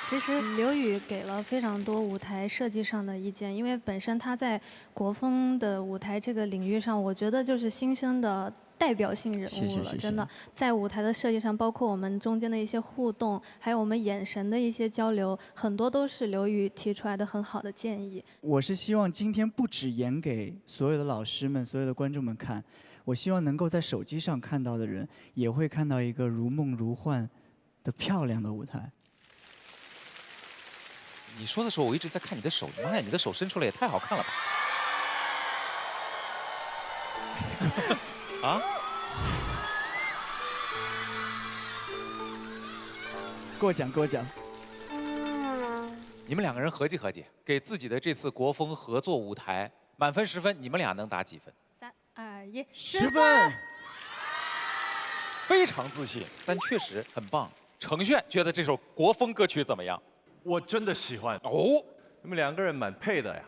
其实刘宇给了非常多舞台设计上的意见，因为本身他在国风的舞台这个领域上，我觉得就是新生的代表性人物了，真的，在舞台的设计上，包括我们中间的一些互动，还有我们眼神的一些交流，很多都是刘宇提出来的很好的建议。我是希望今天不只演给所有的老师们、所有的观众们看，我希望能够在手机上看到的人，也会看到一个如梦如幻的漂亮的舞台。你说的时候，我一直在看你的手，妈呀，你的手伸出来也太好看了吧！啊？给我讲，给我讲。你们两个人合计合计，给自己的这次国风合作舞台满分10分，你们俩能打几分？3、2、1， 10分。非常自信，但确实很棒。程炫觉得这首国风歌曲怎么样？我真的喜欢哦，你们两个人蛮配的呀。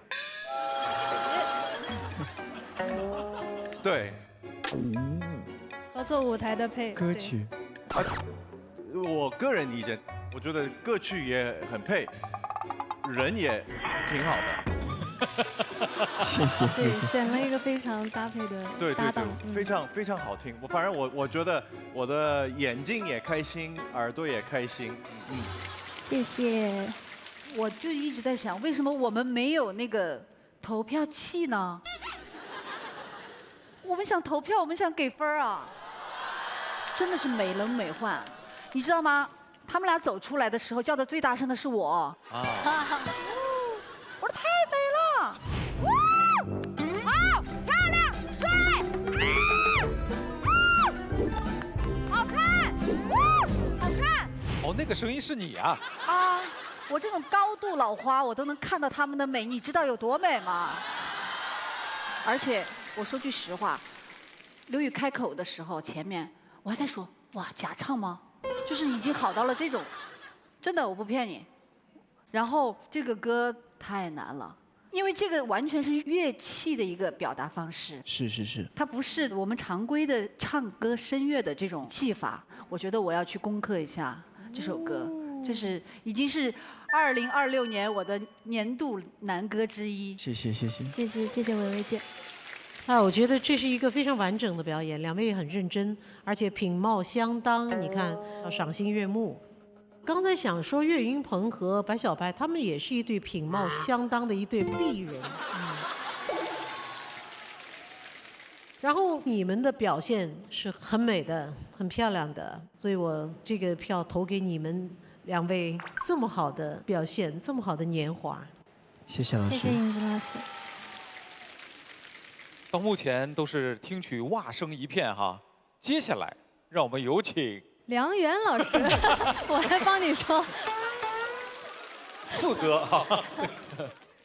对，合作舞台的配歌曲。我个人意见，我觉得歌曲也很配，人也挺好的。谢谢对，选了一个非常搭配的搭档，非常好听。反正我觉得我的眼睛也开心，耳朵也开心。谢谢。我就一直在想，为什么我们没有那个投票器呢？我们想投票，我们想给分啊！真的是美轮美奂，你知道吗？他们俩走出来的时候，叫的最大声的是我。啊！我说太美了！哇！好漂亮，帅！好看！好看！哦，那个声音是你啊！啊！我这种高度老花，我都能看到他们的美，你知道有多美吗？而且我说句实话，刘宇开口的时候，前面我还在说，哇，假唱吗？就是已经好到了这种，真的我不骗你。然后这个歌太难了，因为这个完全是乐器的一个表达方式。是。它不是我们常规的唱歌声乐的这种技法，我觉得我要去攻克一下这首歌。这是已经是2026年我的年度男歌之一。谢谢伟伟姐。我觉得这是一个非常完整的表演，两位也很认真，而且品貌相当，你看赏心悦目。刚才想说岳云鹏和白小白，他们也是一对品貌相当的一对璧人。然后你们的表现是很美的，很漂亮的，所以我这个票投给你们2位这么好的表现，这么好的年华。谢谢老师。谢谢影子老师。到目前都是听取哇声一片哈，接下来让我们有请梁元老师，我来帮你说。四哥哈。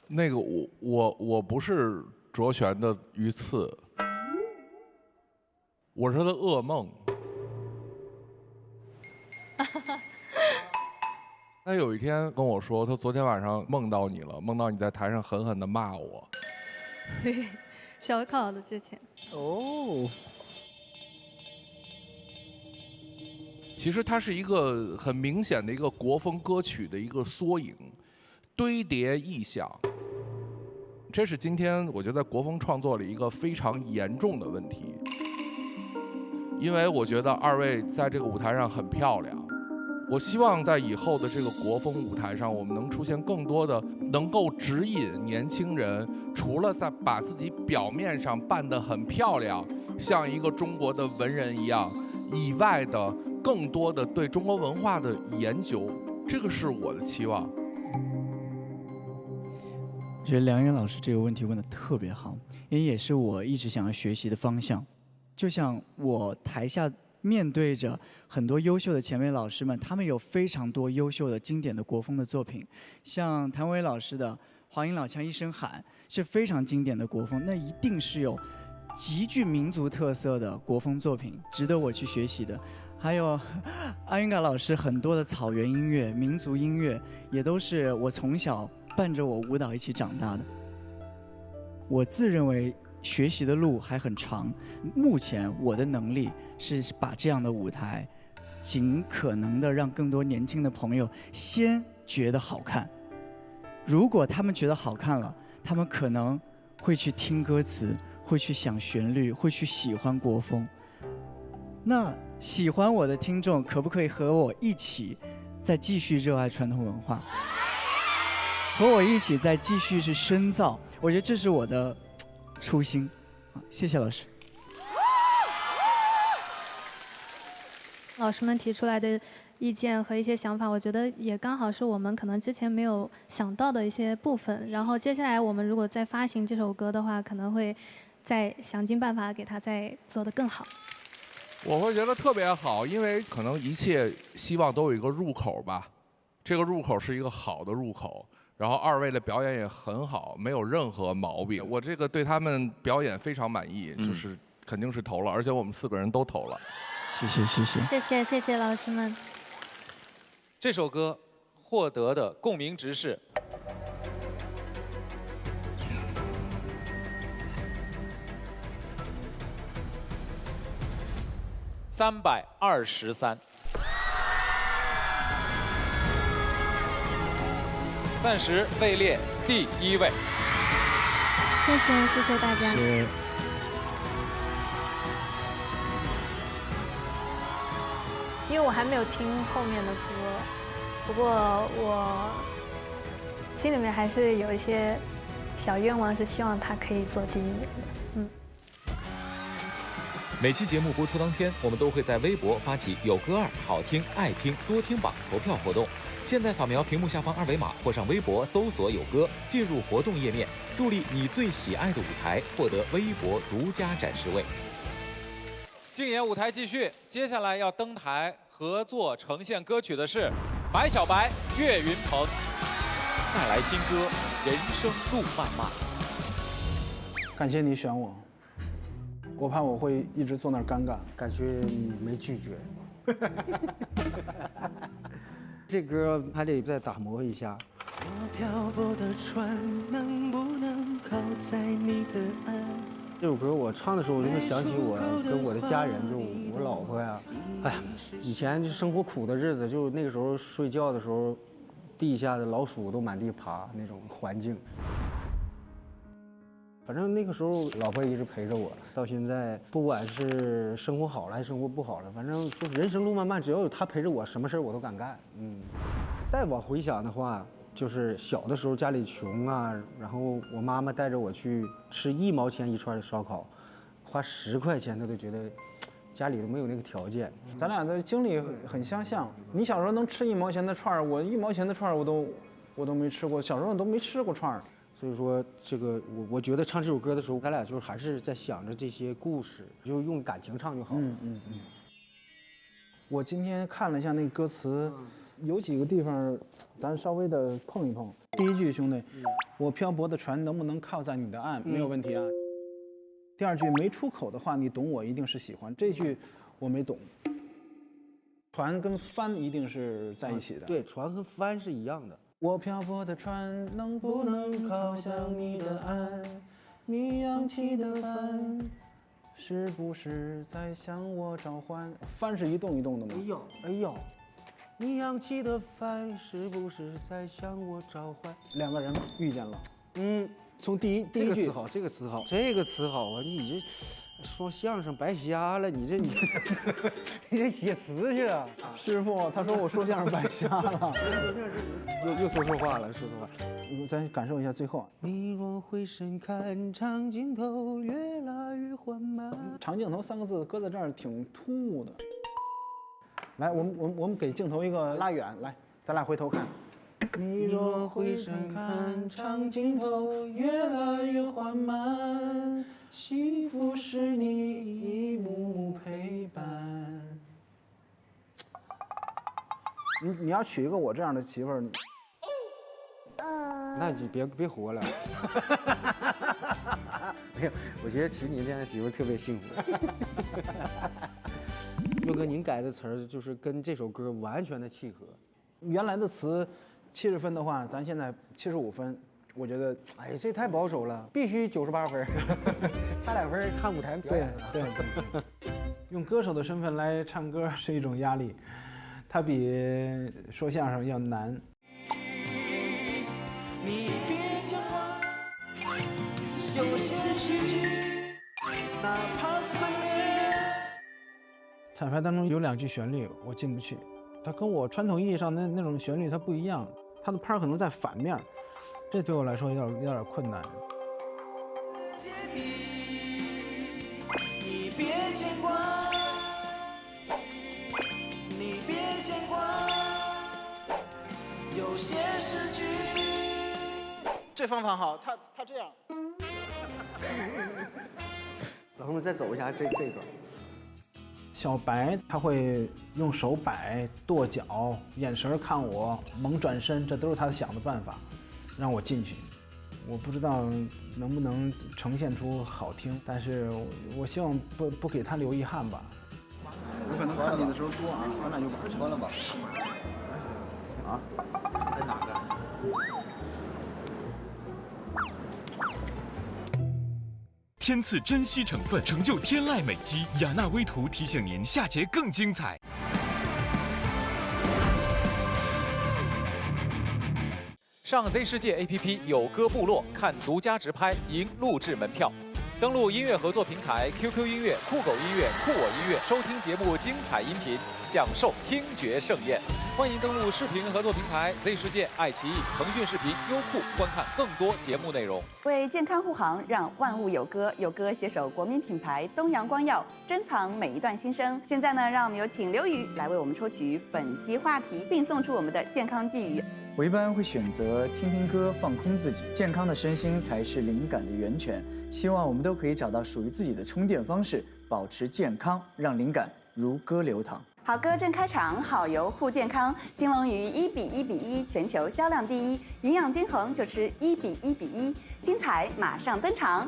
那个我不是卓璇的鱼刺，我是他的噩梦。他有一天跟我说，他昨天晚上梦到你了，梦到你在台上狠狠地骂我。对，小考的之前。哦。其实它是一个很明显的一个国风歌曲的一个缩影，堆叠意象。这是今天我觉得在国风创作里一个非常严重的问题，因为我觉得2位在这个舞台上很漂亮。我希望在以后的这个国风舞台上，我们能出现更多的能够指引年轻人，除了在把自己表面上扮得很漂亮，像一个中国的文人一样以外的，更多的对中国文化的研究，这个是我的期望。我觉得梁元老师这个问题问得特别好，因为也是我一直想要学习的方向。就像我台下面对着很多优秀的前辈老师们，他们有非常多优秀的经典的国风的作品，像谭维老师的《黄莺老腔一声喊》是非常经典的国风，那一定是有极具民族特色的国风作品，值得我去学习的。还有阿云嘎老师很多的草原音乐、民族音乐，也都是我从小伴着我舞蹈一起长大的。我自认为学习的路还很长，目前我的能力是把这样的舞台尽可能的让更多年轻的朋友先觉得好看。如果他们觉得好看了，他们可能会去听歌词，会去想旋律，会去喜欢国风。那喜欢我的听众可不可以和我一起再继续热爱传统文化，和我一起再继续去深造？我觉得这是我的初心。谢谢老师。老师们提出来的意见和一些想法，我觉得也刚好是我们可能之前没有想到的一些部分。然后接下来我们如果再发行这首歌的话，可能会再想尽办法给它再做得更好。我会觉得特别好，因为可能一切希望都有一个入口吧，这个入口是一个好的入口，然后2位的表演也很好，没有任何毛病。我这个对他们表演非常满意，就是肯定是投了，而且我们4个人都投了。谢谢谢谢谢谢谢谢老师们。这首歌获得的共鸣值是323，暂时位列第1位。谢谢谢谢大家。谢谢。因为我还没有听后面的歌，不过我心里面还是有一些小愿望，是希望他可以做第1名的。每期节目播出当天，我们都会在微博发起有歌2好听爱听多听榜投票活动。现在扫描屏幕下方2维码，或上微博搜索有歌，进入活动页面，助力你最喜爱的舞台，获得微博独家展示位。竞演舞台继续，接下来要登台合作呈现歌曲的是白小白、岳云鹏带来新歌《人生路漫漫》。感谢你选我，我怕我会一直坐那儿尴尬。感觉你没拒绝。这歌还得再打磨一下。我漂泊的船能不能靠在你的岸？这首歌我唱的时候，我就会想起我跟我的家人，就我老婆呀。哎呀，以前就生活苦的日子，就那个时候睡觉的时候，地下的老鼠都满地爬那种环境。反正那个时候，老婆一直陪着我，到现在，不管是生活好了还是生活不好了，反正就是人生路漫漫，只要有她陪着我，什么事我都敢干。再往回想的话，就是小的时候家里穷啊，然后我妈妈带着我去吃1毛钱一串的烧烤，花10块钱他都觉得家里都没有那个条件。咱俩的经历很相像。你小时候能吃1毛钱的串儿，我1毛钱的串儿我都没吃过，小时候都没吃过串儿。所以说这个我觉得唱这首歌的时候，咱俩就是还是在想着这些故事，就用感情唱就好了。我今天看了一下那个歌词，有几个地方咱稍微的碰一碰。第一句，兄弟，我漂泊的船能不能靠在你的岸？没有问题啊。第二句，没出口的话，你懂我一定是喜欢。这句我没懂。船跟帆一定是在一起的。对，船和帆是一样的。我漂泊的船能不能靠向你的岸？你扬起的帆是不是在向我召唤？帆是一动一动的吗？哎呦，你扬起的帆是不是在向我召唤？两个人遇见了。从第一句，这个词好，这个词好，这个词好啊！你这说相声白瞎了，你这写词去了。师傅，他说我说相声白瞎了，又说错话了，说错话。咱感受一下最后。你若回身看，长镜头越来越缓慢。长镜头3个字搁在这儿挺突兀的。来，我们给镜头一个拉远，来，咱俩回头看。你若回身看，长镜头越来越缓慢，幸福是你一幕幕陪伴。你要娶一个我这样的媳妇儿，那你就别活了。没有，我觉得娶你这样的媳妇特别幸福。岳哥，您改的词儿就是跟这首歌完全的契合。原来的词70分的话，咱现在75分，我觉得，哎，这太保守了，必须98分，差2分看舞台表演了。对，用歌手的身份来唱歌是一种压力，它比说相声要难。你别讲话，有些事哪怕岁月。彩排当中有2句旋律我进不去，它跟我传统意义上那种旋律它不一样，它的拍可能在反面，这对我来说有点困难。你别牵挂，你别牵挂，有些失去。这方法好，他这样。老师们再走一下这段。小白他会用手摆、跺脚、眼神看我、猛转身，这都是他想的办法，让我进去。我不知道能不能呈现出好听，但是我希望不给他留遗憾吧。有可能看你的时候多啊，咱俩就完了吧？啊？在哪个？天赐珍稀成分，成就天籁美肌。雅纳微图提醒您，下节更精彩。上 Z 世界 APP 有歌部落，看独家直拍，赢录制门票。登录音乐合作平台 QQ 音乐、酷狗音乐、酷我音乐，收听节目精彩音频，享受听觉盛宴。欢迎登录视频合作平台 Z 世界、爱奇艺、腾讯视频、优酷，观看更多节目内容。为健康护航，让万物有歌。有歌携手国民品牌东阳光药，珍藏每一段心声。现在呢，让我们有请刘宇来为我们抽取本期话题，并送出我们的健康寄语。我一般会选择听听歌，放空自己。健康的身心才是灵感的源泉。希望我们都可以找到属于自己的充电方式，保持健康，让灵感如歌流淌。好歌正开场，好油护健康。金龙鱼1比1比1，全球销量第一，营养均衡就吃1比1比1，精彩马上登场。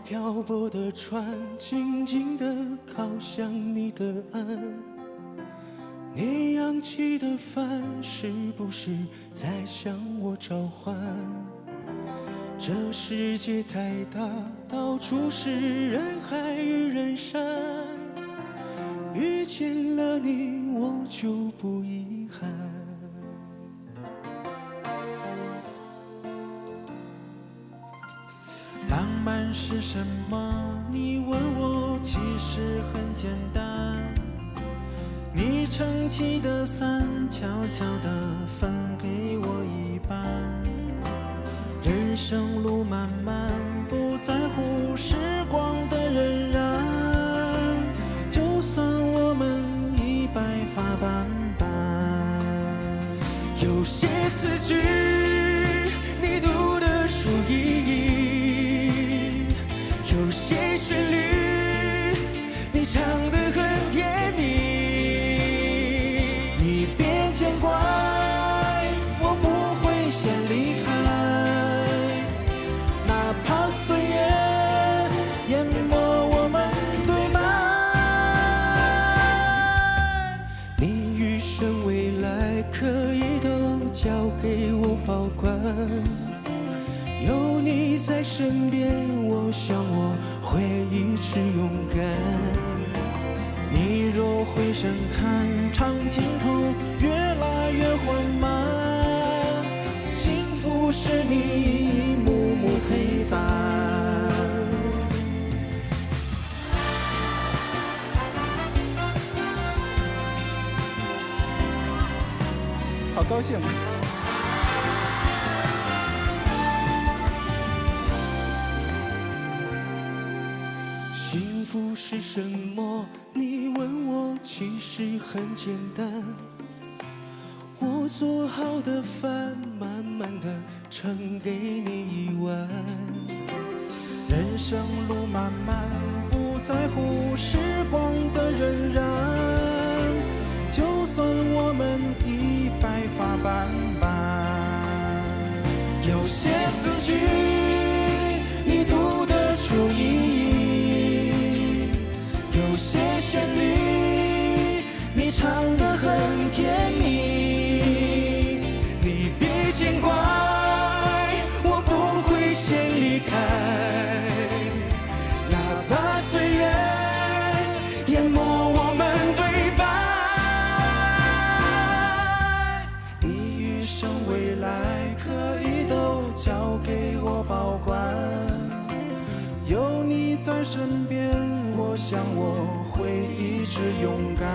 漂泊的船静静地靠向你的岸，你扬起的帆是不是在向我召唤？这世界太大，到处是人海与人山。遇见了你，我就不遗憾。浪漫是什么？你问我，其实很简单。你撑起的伞，悄悄地分给我一半。人生路漫漫，不在乎时光的荏苒。就算我们已白发斑斑，有些词句你读得出意义，有些旋律你唱得很甜蜜。你别见怪，我不会先离开，哪怕岁月淹没我们对白。你余生未来可以都交给我保管，有你在身边，我想我会一直勇敢。你若回身看，长镜头越来越缓慢，幸福是你一幕幕陪伴。好高兴。幸福是什么？你问我，其实很简单。我做好的饭，慢慢的盛给你一碗。人生路漫漫，不在乎时光的荏苒。就算我们已白发斑斑，有些词句你读得出意义，有些旋律你唱得很甜蜜。你别见怪，我不会先离开，哪怕岁月淹没我们对白。你余生未来可以都交给我保管，有你在身边，我想我会一直勇敢。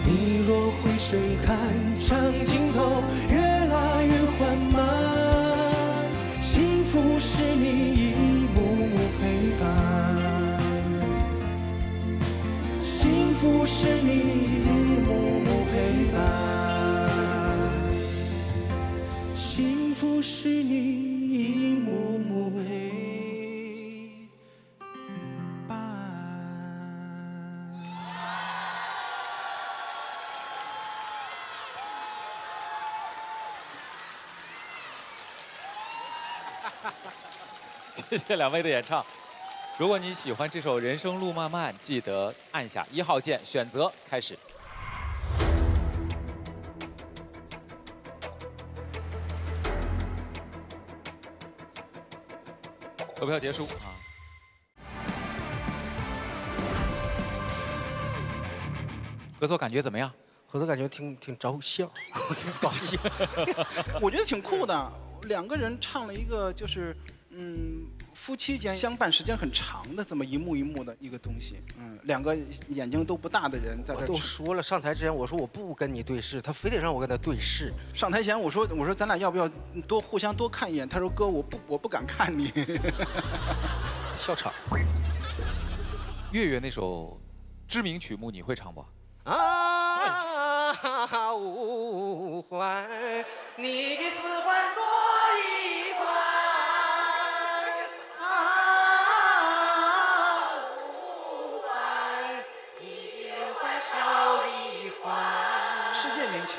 你若回身看，长镜头越来越缓慢，幸福是你一幕幕陪伴，幸福是你一幕幕陪伴，幸福是你一幕幕陪伴。谢谢两位的演唱。如果你喜欢这首《人生路漫漫》，记得按下1号键，选择开始。投票结束啊！合作感觉怎么样？合作感觉挺照相，挺高兴。我觉得挺酷的，两个人唱了一个就是夫妻间相伴时间很长的这么一幕一幕的一个东西。两个眼睛都不大的人在这。我都说了，上台之前我说我不跟你对视，他非得让我跟他对视。上台前我说咱俩要不要互相多看一眼？他说哥我不敢看你。笑场。月月那首知名曲目你会唱不？啊，无怀，你比四环多一环。啊，无怀，你比六环少一环。世界名曲。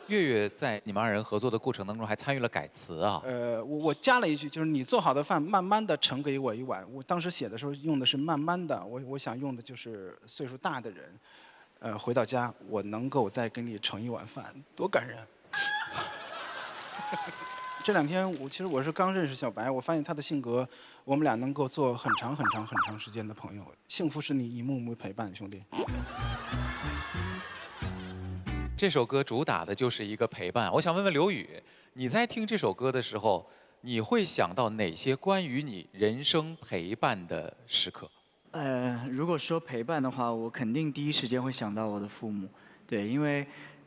月月在你们二人合作的过程当中还参与了改词啊。我加了一句，就是你做好的饭，慢慢的盛给我一碗。我当时写的时候用的是慢慢的，我想用的就是岁数大的人，回到家我能够再给你盛一碗饭，多感人。这2天其实我是刚认识小白，我发现他的性格，我们俩能够做很长时间的朋友。幸福是你一幕幕陪伴，兄弟。这首歌主打的就是一个陪伴。我想问问刘宇，你在听这首歌的时候，你会想到哪些关于你人生陪伴的时刻？如果说陪伴的话，我肯定第一时间会想到我的父母。对，因为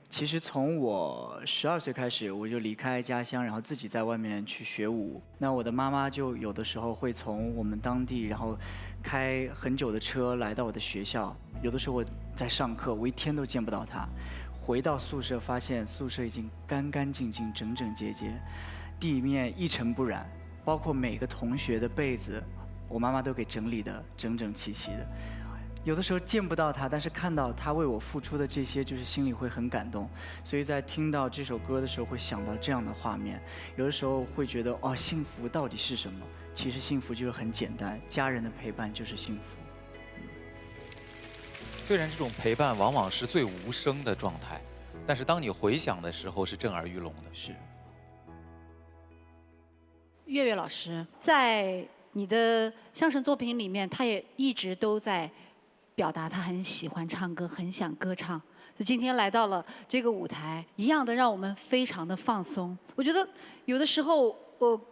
其实从我12岁开始，我就离开家乡，然后自己在外面去学舞。那我的妈妈就有的时候会从我们当地，然后开很久的车来到我的学校。有的时候我在上课，我一天都见不到她。回到宿舍，发现宿舍已经干干净净、整整洁洁，地面一尘不染，包括每个同学的被子，我妈妈都给整理得整整齐齐的。有的时候见不到他，但是看到他为我付出的这些，就是心里会很感动。所以在听到这首歌的时候，会想到这样的画面。有的时候会觉得，哦，幸福到底是什么？其实幸福就是很简单，家人的陪伴就是幸福。虽然这种陪伴往往是最无声的状态，但是当你回想的时候，是震耳欲聋的。是。岳岳老师在你的相声作品里面，他也一直都在表达他很喜欢唱歌，很想歌唱。所以今天来到了这个舞台，一样的让我们非常的放松。我觉得有的时候，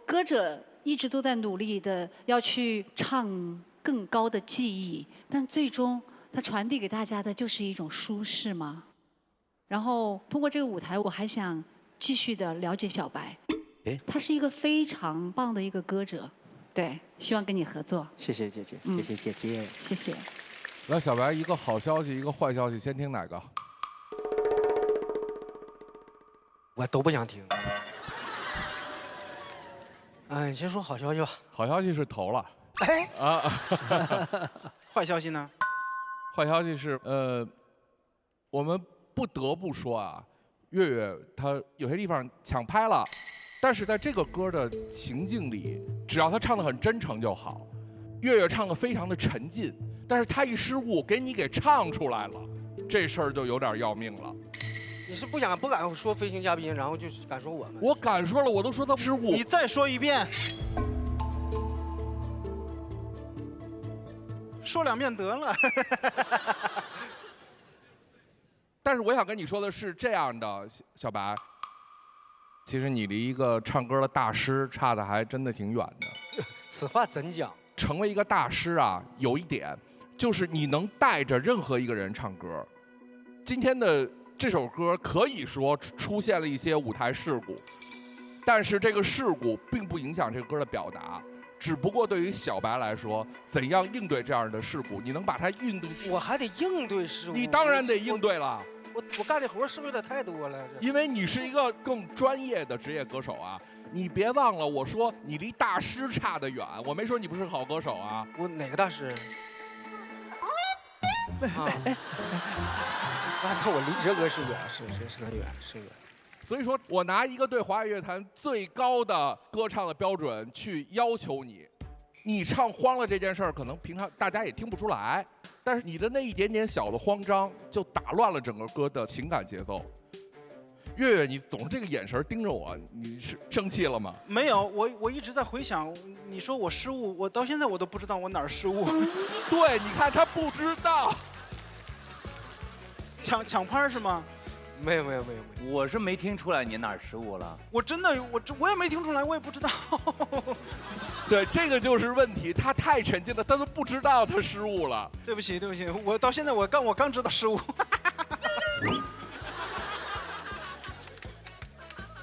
歌者一直都在努力的要去唱更高的技艺，但最终他传递给大家的就是一种舒适嘛。然后通过这个舞台，我还想继续的了解小白。他是一个非常棒的一个歌者，对，希望跟你合作。谢谢姐姐，谢谢姐姐，谢谢。来，小白，一个好消息，一个坏消息，先听哪个？我都不想听。你先说好消息吧。好消息是投了。哎啊。坏消息呢？坏消息是，我们不得不说啊，岳岳他有些地方抢拍了，但是在这个歌的情境里，只要他唱得很真诚就好。岳岳唱得非常的沉浸，但是他一失误给你给唱出来了，这事儿就有点要命了。你是不敢说飞行嘉宾，然后就是敢说我们？我敢说了，我都说他失误。你再说一遍，说2遍得了。但是我想跟你说的是这样的，小白，其实你离一个唱歌的大师差的还真的挺远的。此话怎讲？成为一个大师啊，有一点就是你能带着任何一个人唱歌。今天的这首歌可以说出现了一些舞台事故，但是这个事故并不影响这个歌的表达。只不过对于小白来说，怎样应对这样的事故，你能把它应对？我还得应对事故。你当然得应对了。我干的活是不是有点太多了？因为你是一个更专业的职业歌手啊。你别忘了，我说你离大师差得远，我没说你不是好歌手啊。我哪个大师？啊，那我离这歌是远，是很远，是远。所以说我拿一个对华语乐坛最高的歌唱的标准去要求你，你唱慌了这件事儿，可能平常大家也听不出来，但是你的那一点点小的慌张，就打乱了整个歌的情感节奏。岳岳，你总是这个眼神盯着我，你是生气了吗？没有，我一直在回想，你说我失误，我到现在我都不知道我哪儿失误。对，你看他不知道。抢拍是吗？没有，我是没听出来你哪儿失误了。我真的我也没听出来，我也不知道。对，这个就是问题，他太沉浸了，他都不知道他失误了。对不起，我到现在我刚知道失误。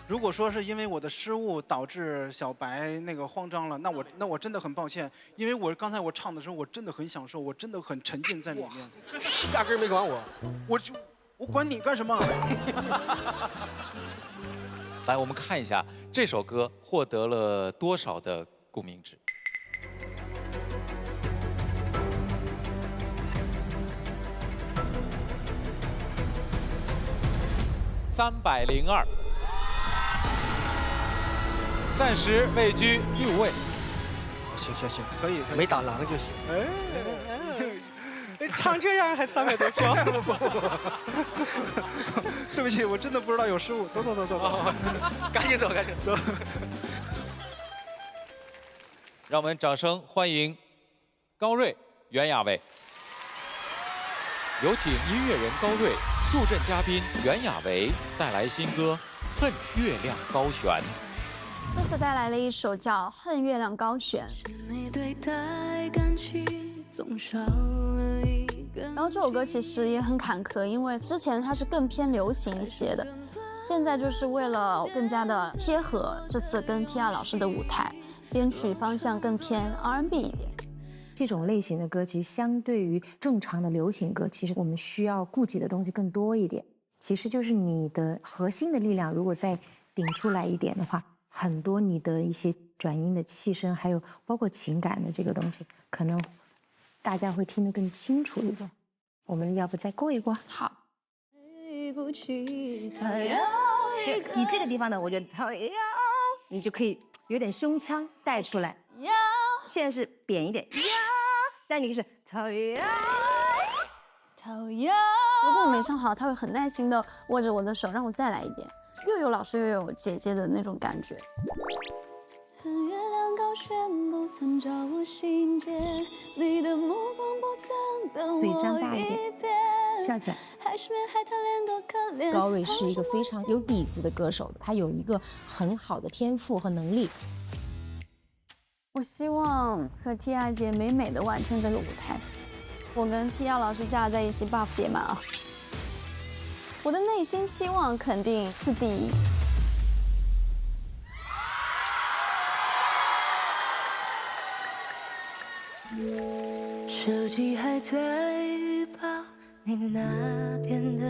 如果说是因为我的失误导致小白那个慌张了，那我真的很抱歉，因为刚才我唱的时候我真的很享受，我真的很沉浸在里面，压根儿没管我，我管你干什么？来，我们看一下这首歌获得了多少的共鸣值。302，暂时位居第5位。行，可以，没打狼就行。唱这样还300多票，对不起，我真的不知道有失误。走，赶紧走，走。让我们掌声欢迎高瑞、袁娅维。有请音乐人高瑞助阵嘉宾袁娅维带来新歌《恨月亮高悬》。这次带来了一首叫《恨月亮高悬》。然后这首歌其实也很坎坷，因为之前它是更偏流行一些的，现在就是为了更加的贴合这次跟 Tia 老师的舞台，编曲方向更偏 R&B 一点。这种类型的歌其实相对于正常的流行歌，其实我们需要顾及的东西更多一点。其实就是你的核心的力量如果再顶出来一点的话，很多你的一些转音的气声，还有包括情感的这个东西，可能大家会听得更清楚一点。我们要不再过一过？好。就你这个地方呢，我觉得你就可以有点胸腔带出来。现在是扁一点，但你是讨厌。如果我没唱好，他会很耐心的握着我的手，让我再来一遍，又有老师又有姐姐的那种感觉。恨月亮高悬，不曾照我心间，你的目光不曾等嘴张我大一点一遍，笑起来。海市面海滩恋多可怜。高瑞是一个非常有底子的歌手，他有一个很好的天赋和能力。我希望和 Tia 姐美美的完成这个舞台。我跟 Tia 老师架在一起 buff 叠满啊！我的内心期望肯定是第一。手机还在预报你那边的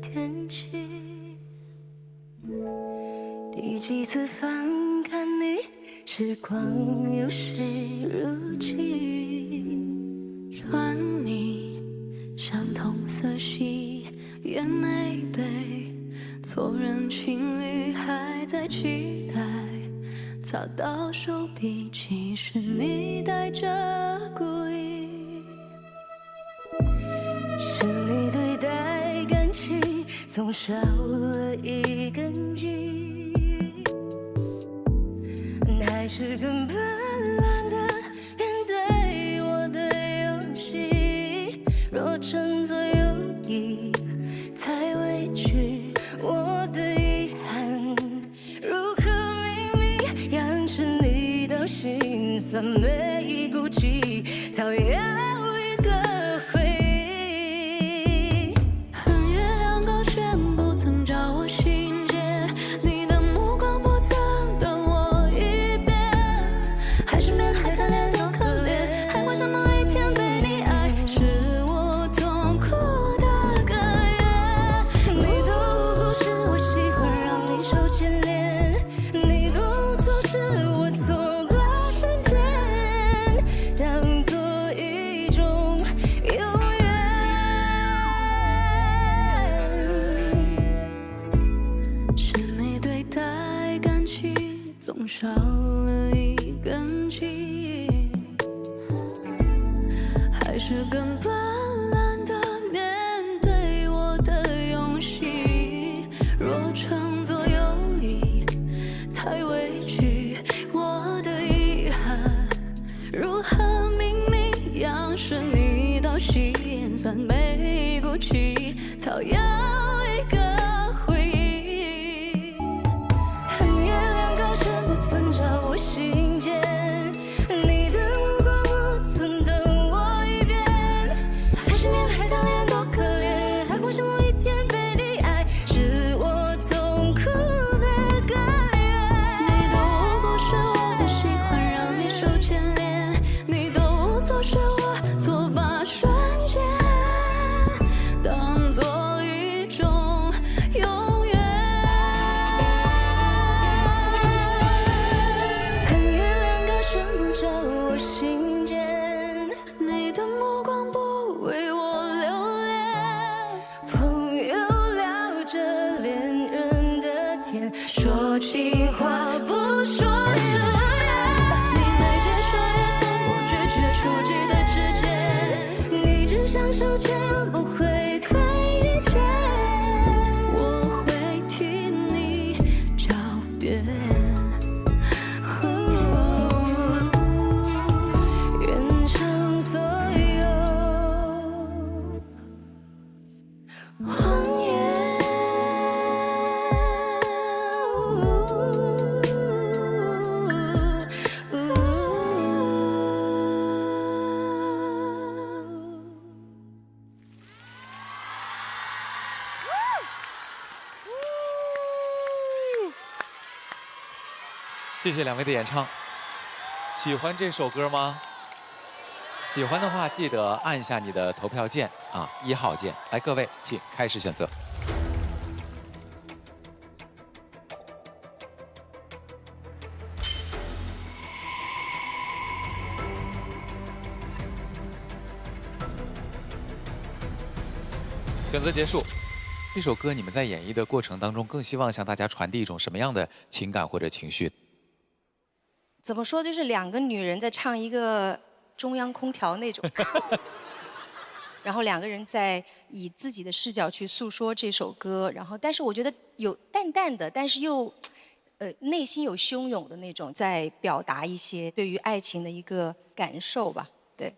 天气，第几次翻看你时光有谁如期，穿你相同色系也没对，错认情侣还在期待，擦到手臂其实你带着故意，是你对待感情总少了一根筋，还是更笨懒的面对我的游戏，若乘坐有意才委屈我的遗憾，如何明明养成你到心酸没骨气，讨厌一个回忆。恨月亮高悬，不曾照我心间，你的目光不曾等我一遍，海市面海滩恋多可怜，还幻想某一天被你爱，是我痛苦的根源。你的无辜是我喜欢让你手牵连，你的无错是我错把时间当作一种永远，是你对待感情总少了一根筋，还是更笨懒的面对我的用心，若乘坐有意太委屈我的遗憾，如何明明样是你到心酸没骨气，讨厌一个回忆。恨月亮高悬，不曾照我心间，你的目光不曾等我一遍，海市面海滩恋多可怜，还幻想某一天被你爱，是我痛苦的根源。你的无辜是我不喜欢让你手牵连，你的无错是我错把瞬间当作一谎言。谢谢两位的演唱，喜欢这首歌吗？喜欢的话，记得按下你的投票键啊，1号键。来，各位，请开始选择。选择结束。这首歌你们在演绎的过程当中，更希望向大家传递一种什么样的情感或者情绪？怎么说？就是2个女人在唱一个中央空调那种，然后2个人在以自己的视角去诉说这首歌，然后但是我觉得有淡淡的，但是又内心有汹涌的那种，在表达一些对于爱情的一个感受吧。对，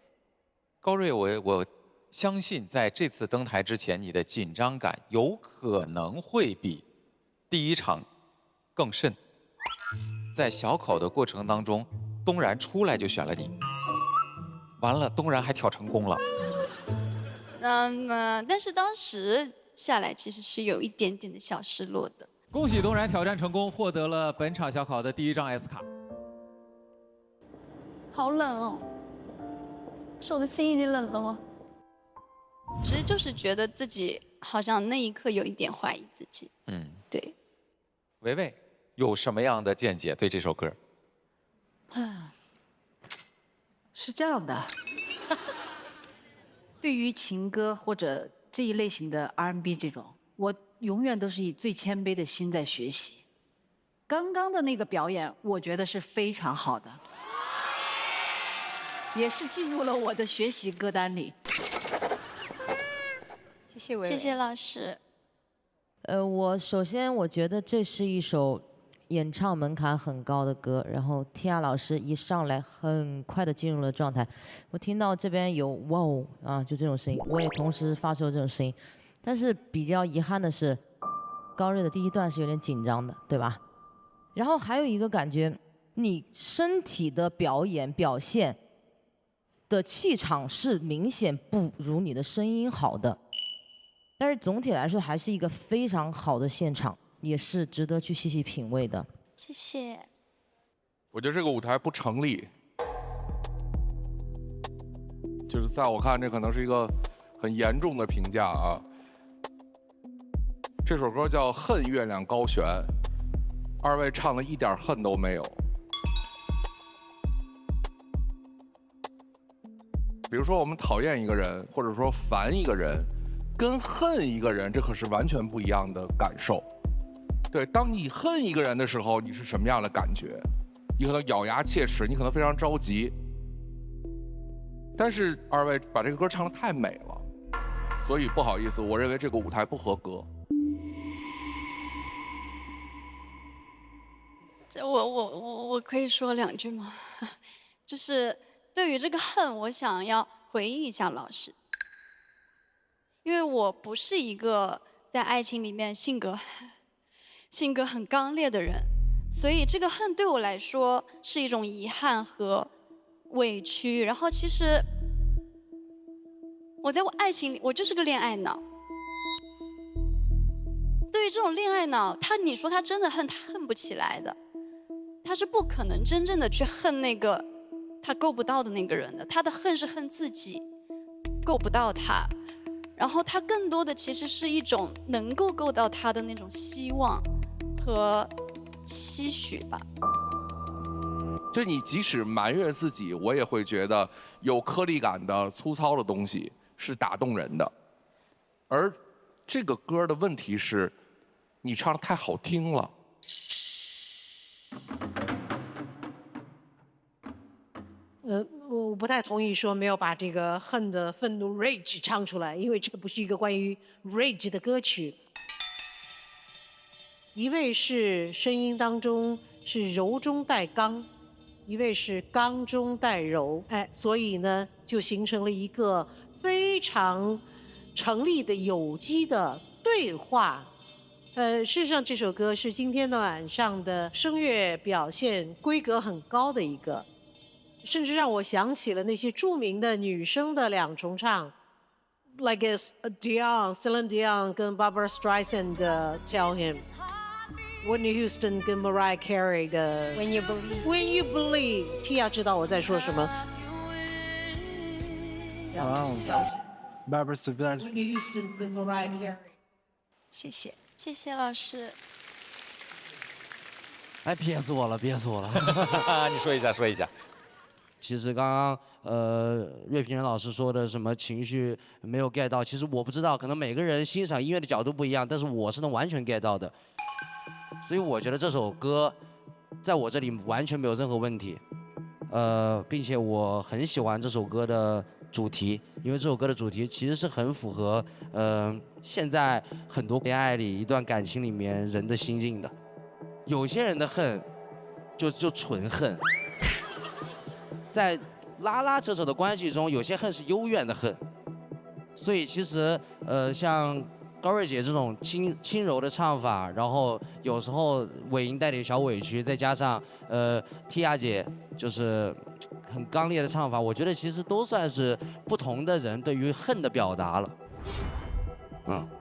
高睿，我相信在这次登台之前，你的紧张感有可能会比第1场更甚。在小考的过程当中，东然出来就选了你，完了，东然还挑成功了。但是当时下来其实是有一点点的小失落的。恭喜东然挑战成功，获得了本场小考的第1张 S 卡。好冷哦，是我的心已经冷了吗？其实就是觉得自己好像那一刻有一点怀疑自己。对。维维有什么样的见解对这首歌？是这样的，对于情歌或者这一类型的 R&B 这种，我永远都是以最谦卑的心在学习。刚刚的那个表演，我觉得是非常好的，也是进入了我的学习歌单里。谢谢维维，谢谢老师。我首先我觉得这是一首演唱门槛很高的歌，然后Tia老师一上来很快的进入了状态，我听到这边有哇哦啊，就这种声音，我也同时发出了这种声音，但是比较遗憾的是，高睿的第1段是有点紧张的，对吧？然后还有一个感觉，你身体的表现的气场是明显不如你的声音好的。但是总体来说还是一个非常好的现场，也是值得去细细品味的。谢谢。我觉得这个舞台不成立，就是在我看这可能是一个很严重的评价啊。这首歌叫《恨月亮高悬》，2位唱的一点恨都没有。比如说我们讨厌一个人，或者说烦一个人，跟恨一个人，这可是完全不一样的感受。对，当你恨一个人的时候，你是什么样的感觉？你可能咬牙切齿，你可能非常着急。但是2位把这个歌唱得太美了，所以不好意思，我认为这个舞台不合格。我可以说2句吗？就是对于这个恨，我想要回应一下老师。因为我不是一个在爱情里面性格很刚烈的人，所以这个恨对我来说是一种遗憾和委屈。然后其实我在爱情里，我就是个恋爱脑。对于这种恋爱脑，你说他真的恨，他恨不起来的，他是不可能真正的去恨那个他够不到的那个人的。他的恨是恨自己够不到他。然后他更多的其实是一种能够够到他的那种希望和期许吧。就你即使埋怨自己，我也会觉得有颗粒感的粗糙的东西是打动人的。而这个歌的问题是，你唱得太好听了。我不太同意说没有把这个恨的愤怒 rage 唱出来，因为这不是一个关于 rage 的歌曲。一位是声音当中是柔中带刚，一位是刚中带柔，所以呢就形成了一个非常成立的有机的对话。事实上这首歌是今天的晚上的声乐表现规格很高的一个，甚至让我想起了那些著名的女生的两重唱 ，like Celine Dion 跟 Barbara Streisand 的 Tell Him。Whitney Houston 跟 Mariah Carey 的 When You Believe，Tia 知道我在说什么。Barbara Streisand。Whitney Houston 跟 Mariah Carey。谢谢，谢谢老师。哎，憋死我了，憋死我了！你说一下，说一下。其实刚刚岳平仁老师说的什么情绪没有 get 到，其实我不知道，可能每个人欣赏音乐的角度不一样，但是我是能完全 get 到的。所以我觉得这首歌在我这里完全没有任何问题，并且我很喜欢这首歌的主题，因为这首歌的主题其实是很符合现在很多恋爱里一段感情里面人的心境的。有些人的恨就纯恨，在拉拉扯扯的关系中，有些恨是幽怨的恨。所以其实像高瑞姐这种轻柔的唱法，然后有时候尾音带点小委屈，再加上Tia姐就是很刚烈的唱法，我觉得其实都算是不同的人对于恨的表达了。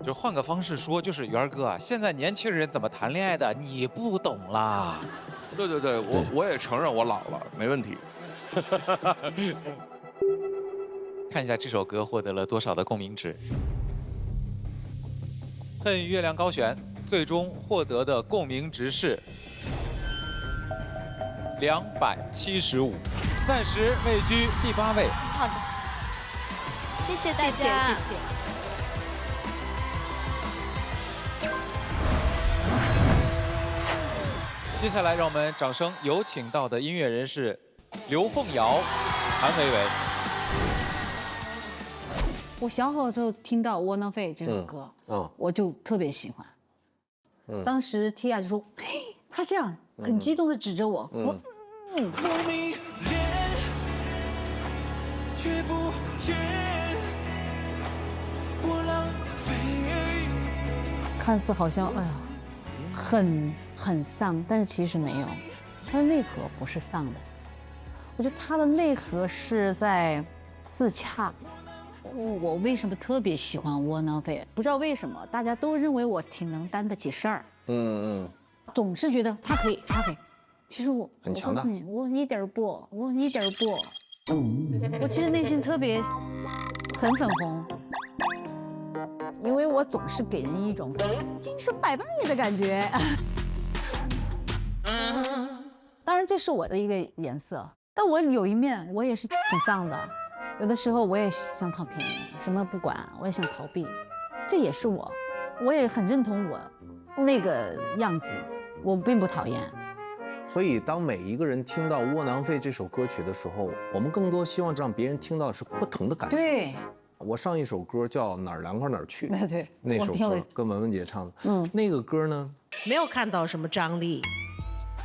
就换个方式说，就是元儿哥啊，现在年轻人怎么谈恋爱的，你不懂啦。对对对，我也承认我老了，没问题。看一下这首歌获得了多少的共鸣值。恨月亮高悬最终获得的共鸣值是275，暂时位居第8位。好的，谢谢大家，谢谢。接下来，让我们掌声有请到的音乐人是刘凤瑶、韩维维。我小伙时候听到《窝囊废》这首歌，我就特别喜欢。当时 Tia 就说：“嘿，他这样很激动的指着我，看似好像哎呀，很丧，但是其实没有，它的内核不是丧的。我觉得它的内核是在自洽。我为什么特别喜欢窝囊废？不知道为什么，大家都认为我挺能担得起事儿。总是觉得他可以，他可以。其实我很强大，我一点不，我一点不。我其实内心特别很粉红。因为我总是给人一种精神百倍的感觉。当然，这是我的一个颜色，但我有一面我也是挺丧的，有的时候我也想躺平，什么不管，我也想逃避，这也是我也很认同我那个样子，我并不讨厌。所以，当每一个人听到《窝囊废》这首歌曲的时候，我们更多希望让别人听到的是不同的感受。对。我上一首歌叫《哪儿凉快哪儿去》，对，那首歌跟文文姐唱的，那个歌呢，没有看到什么张力。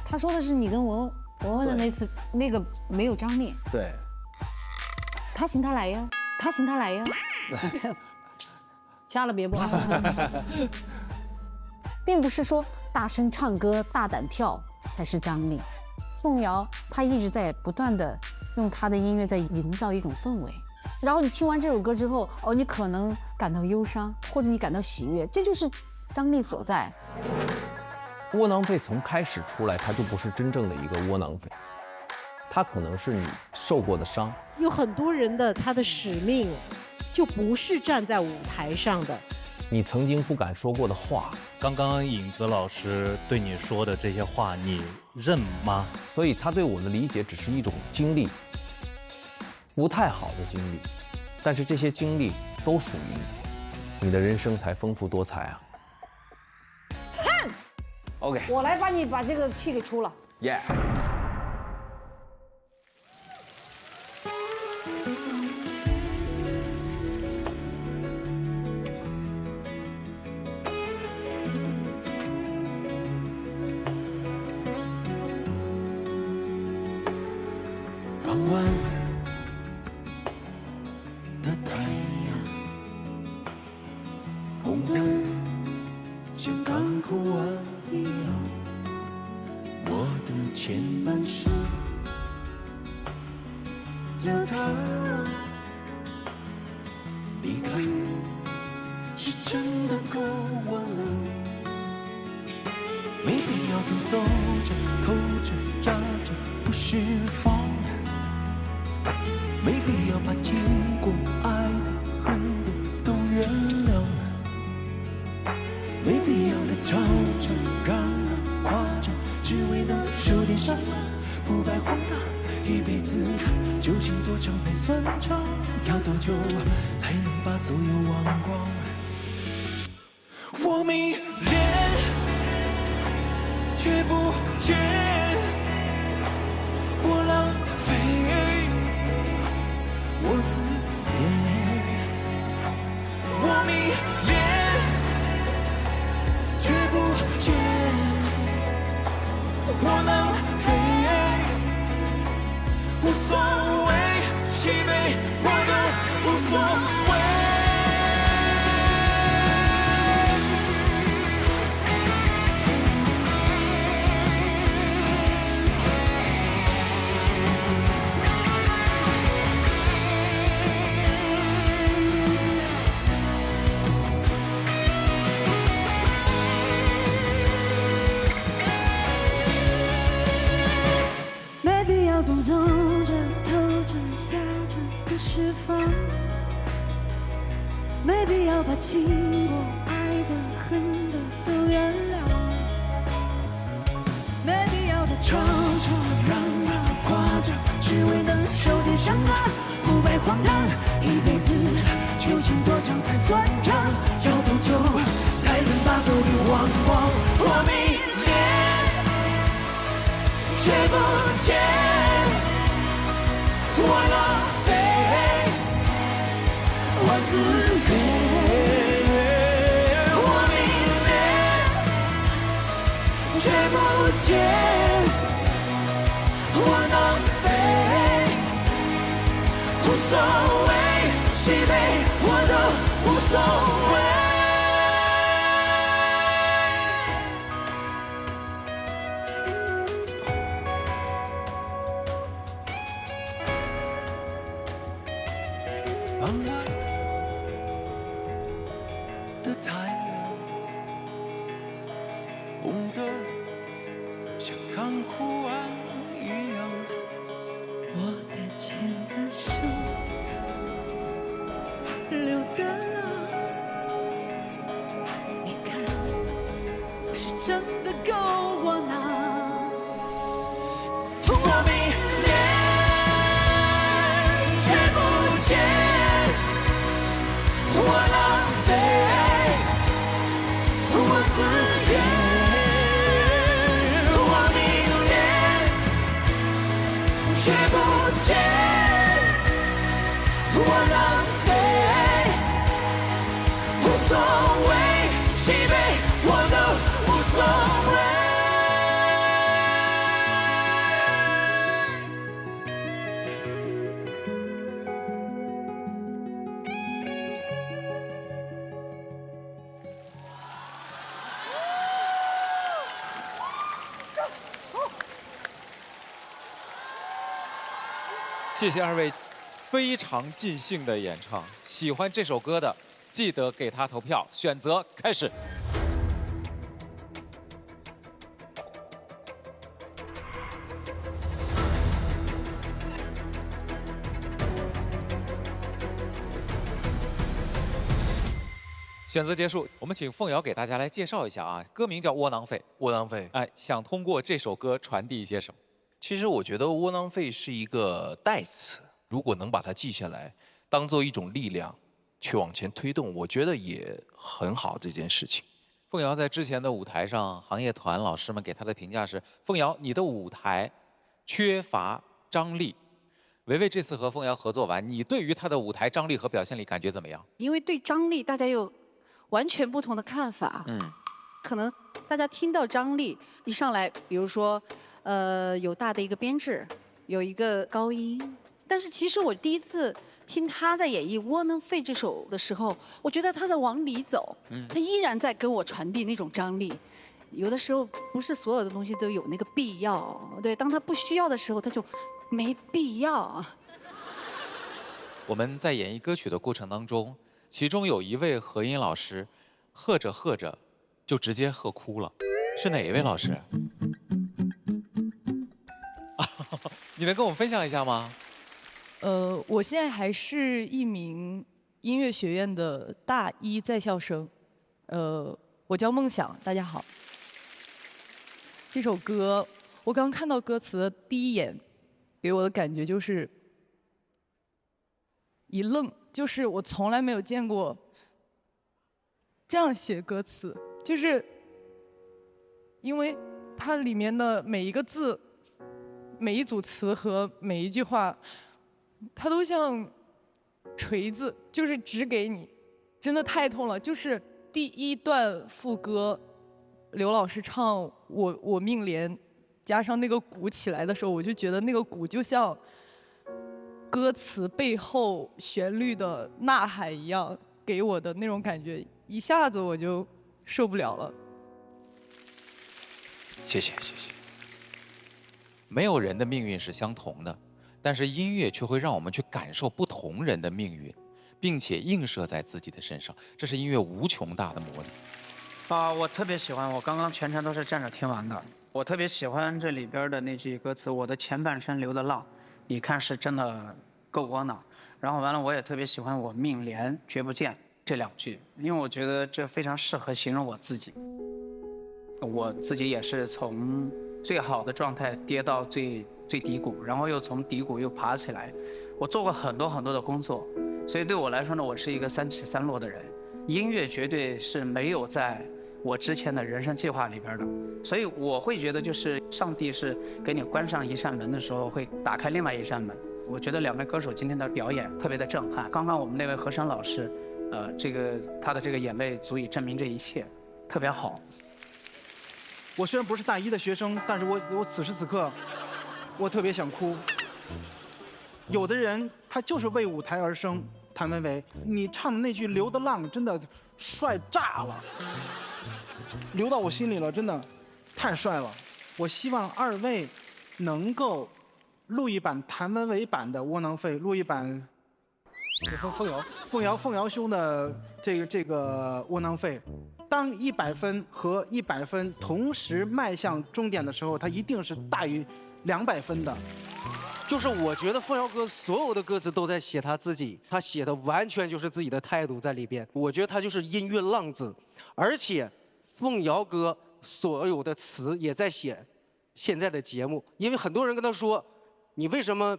他说的是你跟文文的那次，那个没有张力。对。他行他来呀，他行他来呀。掐了别播。并不是说大声唱歌、大胆跳才是张力。凤瑶她一直在不断的用她的音乐在营造一种氛围。然后你听完这首歌之后，你可能感到忧伤，或者你感到喜悦，这就是张力所在。窝囊废从开始出来，它就不是真正的一个窝囊废，它可能是你受过的伤。有很多人的他的使命，就不是站在舞台上的。你曾经不敢说过的话，刚刚影子老师对你说的这些话，你认吗？所以他对我的理解只是一种经历。不太好的经历，但是这些经历都属于你，你的人生才丰富多彩啊。哼 ，OK， 我来帮你把这个气给出了。Yeah。傍晚的太阳的像刚哭完一样，我的前半生流淌，离开是真的够晚了，没必要总走着偷着压着不释放，没必要把经过爱的恨的都原谅，没必要的吵着嚷嚷夸着，只为能受点伤，不白荒唐。一辈子究竟多长才算长？要多久才能把所有忘光？我迷恋，却不见，我浪费，我自恋。我迷恋，却不见，我浪费。无所谓，喜悲我都无所谓。没必要总走着偷着压着不释放，没必要把经过爱的恨的都原谅，没必要的吵吵嚷嚷夸着，只为能受点伤啊，不白荒唐。一辈子究竟多长才算长？要多久才能把所有忘光？我迷恋，却不见，我浪费，我自愿，我迷恋，却不见，我浪费，无所谓，喜悲我都无所谓。傍晚的太阳，红的像刚哭完一样，我的前半生流的泪，你看是真的够我拿。我迷恋，却不见。我浪费，我自愿，我迷恋，却不见，我浪费，无所谓，喜悲我都无所谓。谢谢二位非常尽兴的演唱，喜欢这首歌的记得给他投票，选择开始。选择结束，我们请凤瑶给大家来介绍一下啊，歌名叫《窝囊废》。窝囊废，哎，想通过这首歌传递一些什么？其实我觉得窝囊废是一个代词，如果能把它记下来，当做一种力量去往前推动，我觉得也很好这件事情。凤瑶在之前的舞台上，行业团老师们给她的评价是：凤瑶，你的舞台缺乏张力。维维这次和凤瑶合作完，你对于她的舞台张力和表现力感觉怎么样？因为对张力大家有完全不同的看法。可能大家听到张力一上来，比如说，有大的一个编制，有一个高音，但是其实我第一次听他在演绎《窝囊废》这首的时候，我觉得他在往里走，他依然在跟我传递那种张力。有的时候不是所有的东西都有那个必要，对，当他不需要的时候，他就没必要。我们在演绎歌曲的过程当中，其中有一位和音老师，和着和着就直接和哭了，是哪一位老师？你能跟我们分享一下吗？我现在还是一名音乐学院的大一在校生，我叫梦想，大家好。这首歌，我刚看到歌词的第一眼，给我的感觉就是一愣，就是我从来没有见过这样写歌词，就是因为它里面的每一个字、每一组词和每一句话，它都像锤子，就是指给你，真的太痛了。就是第一段副歌，刘老师唱我命连，加上那个鼓起来的时候，我就觉得那个鼓就像歌词背后旋律的呐喊一样，给我的那种感觉，一下子我就受不了了。谢谢。没有人的命运是相同的，但是音乐却会让我们去感受不同人的命运，并且映射在自己的身上，这是音乐无穷大的魔力。我特别喜欢，我刚刚全程都是站着听完的。我特别喜欢这里边的那句歌词：“我的前半生流的浪，你看是真的够窝囊。”然后完了，我也特别喜欢“我命连绝不见”这2句，因为我觉得这非常适合形容我自己。我自己也是从最好的状态跌到最低谷，然后又从低谷又爬起来。我做过很多的工作，所以对我来说呢，我是一个3起3落的人。音乐绝对是没有在我之前的人生计划里边的，所以我会觉得，就是上帝是给你关上一扇门的时候，会打开另外一扇门。我觉得2位歌手今天的表演特别的震撼。刚刚我们那位和声老师，他的这个眼泪足以证明这一切，特别好。我虽然不是大一的学生，但是我此时此刻，我特别想哭。有的人他就是为舞台而生。谭维维，你唱的那句《流的浪》真的帅炸了，流到我心里了，真的太帅了。我希望2位能够录一版谭维维版的《窝囊废》，录一版凤瑶兄的这个《窝囊废》。当100分和100分同时迈向终点的时候，它一定是大于200分的。就是我觉得凤瑶哥所有的歌词都在写他自己，他写的完全就是自己的态度在里边。我觉得他就是音乐浪子，而且凤瑶哥所有的词也在写现在的节目，因为很多人跟他说，你为什么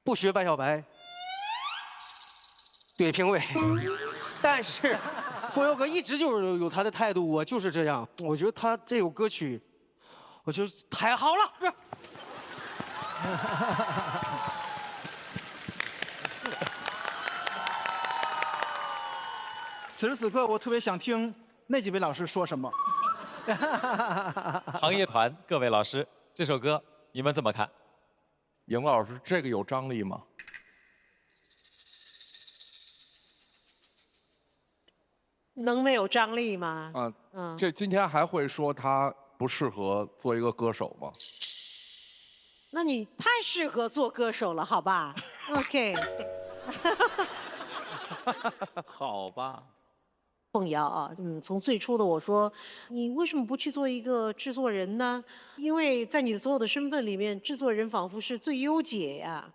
不学白小白怼评委？但是凤瑶哥一直就是有他的态度，我就是这样。我觉得他这首歌曲，我觉得太好了。此时此刻，我特别想听那几位老师说什么。行业团各位老师，这首歌你们怎么看？尹老师，这个有张力吗？能没有张力吗？这今天还会说他不适合做一个歌手吗？那你太适合做歌手了，好吧 ？OK。好吧。凤瑶啊，从最初的我说，你为什么不去做一个制作人呢？因为在你的所有的身份里面，制作人仿佛是最优解呀。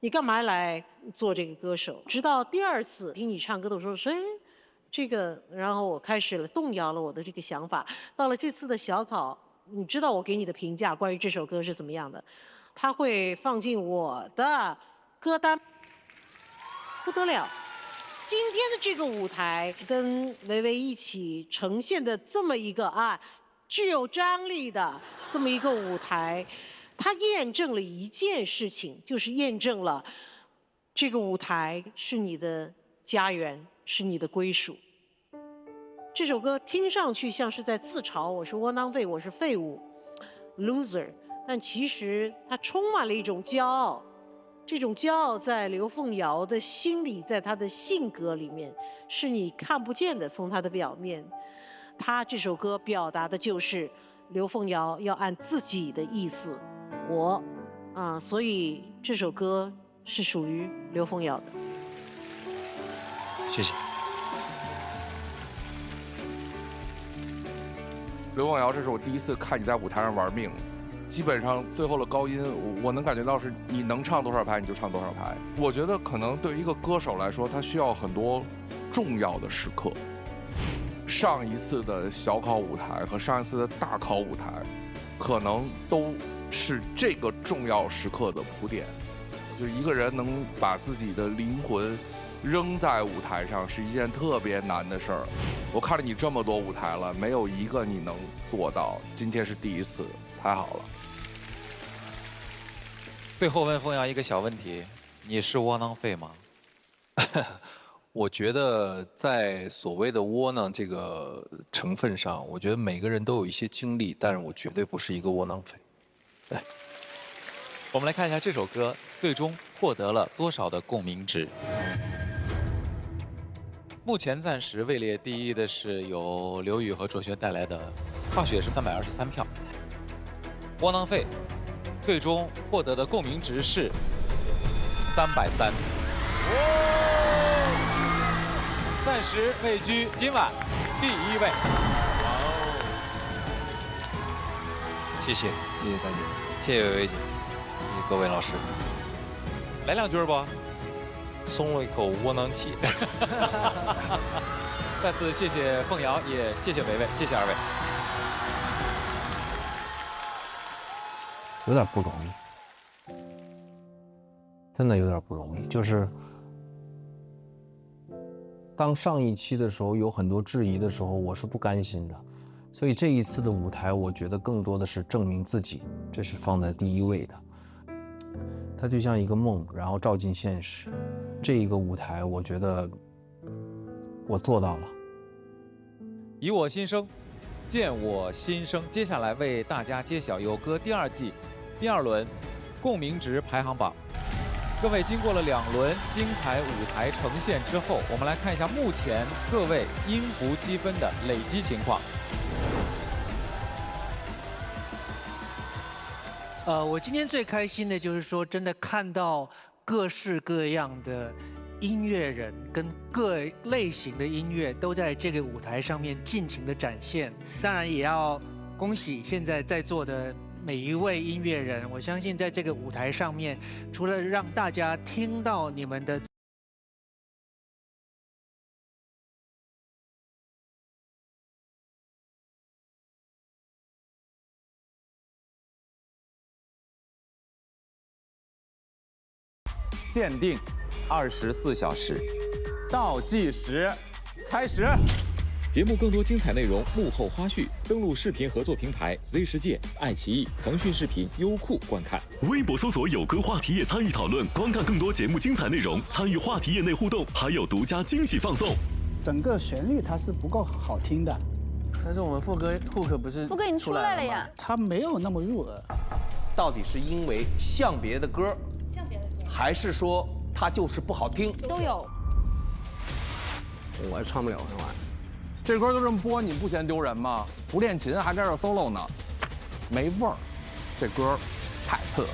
你干嘛来做这个歌手？直到第2次听你唱歌的时候，说，哎，这个，然后我开始了动摇了我的这个想法。到了这次的小考，你知道我给你的评价关于这首歌是怎么样的？它会放进我的歌单，不得了。今天的这个舞台跟维维一起呈现的这么一个具有张力的这么一个舞台，它验证了一件事情，就是验证了这个舞台是你的家园，是你的归属。这首歌听上去像是在自嘲，我是窝囊废，我是废物 ，loser， 但其实它充满了一种骄傲，这种骄傲在刘凤瑶的心里，在她的性格里面，是你看不见的，从她的表面。她这首歌表达的就是刘凤瑶要按自己的意思活，所以这首歌是属于刘凤瑶的。谢谢。刘凤瑶，这是我第一次看你在舞台上玩命。基本上最后的高音，我能感觉到是你能唱多少拍你就唱多少拍。我觉得可能对于一个歌手来说，他需要很多重要的时刻。上一次的小考舞台和上一次的大考舞台，可能都是这个重要时刻的铺垫。就是一个人能把自己的灵魂扔在舞台上，是一件特别难的事儿。我看了你这么多舞台了，没有一个你能做到。今天是第一次，太好了。最后问凤瑶一个小问题：你是窝囊废吗？我觉得在所谓的窝囊这个成分上，我觉得每个人都有一些经历，但是我绝对不是一个窝囊废。对，我们来看一下这首歌最终获得了多少的共鸣值。目前暂时位列第一的是由刘宇和卓轩带来的《化学》，是323票。窝囊废最终获得的共鸣值是330，暂时位居今晚第1位。谢谢，谢谢大家，谢谢薇薇姐，谢谢各位老师。来两句不？松了一口窝囊气。再次谢谢凤瑶，也谢谢维维，谢谢二位。有点不容易，真的有点不容易。就是当上一期的时候有很多质疑的时候，我是不甘心的。所以这一次的舞台，我觉得更多的是证明自己，这是放在第一位的。它就像一个梦，然后照进现实。这一个舞台，我觉得我做到了。以我心声，见我心声。接下来为大家揭晓有歌第2季第2轮共鸣值排行榜。各位经过了2轮精彩舞台呈现之后，我们来看一下目前各位音符积分的累积情况。我今天最开心的就是说，真的看到各式各样的音乐人跟各类型的音乐都在这个舞台上面尽情的展现。当然也要恭喜现在在座的每一位音乐人，我相信在这个舞台上面，除了让大家听到你们的限定24小时，倒计时开始。节目更多精彩内容、幕后花絮，登录视频合作平台 Z 世界、爱奇艺、腾讯视频、优酷观看。微博搜索有歌话题页参与讨论，观看更多节目精彩内容，参与话题页内互动，还有独家惊喜放送。整个旋律它是不够好听的，但是我们副歌 hook 不是副歌已经出来了呀，它没有那么入耳。到底是因为像别的歌，还是说它就是不好听？都有。我唱不了这玩意儿。这歌就这么播，你不嫌丢人吗？不练琴还在这 solo 呢，没味儿。这歌太次了。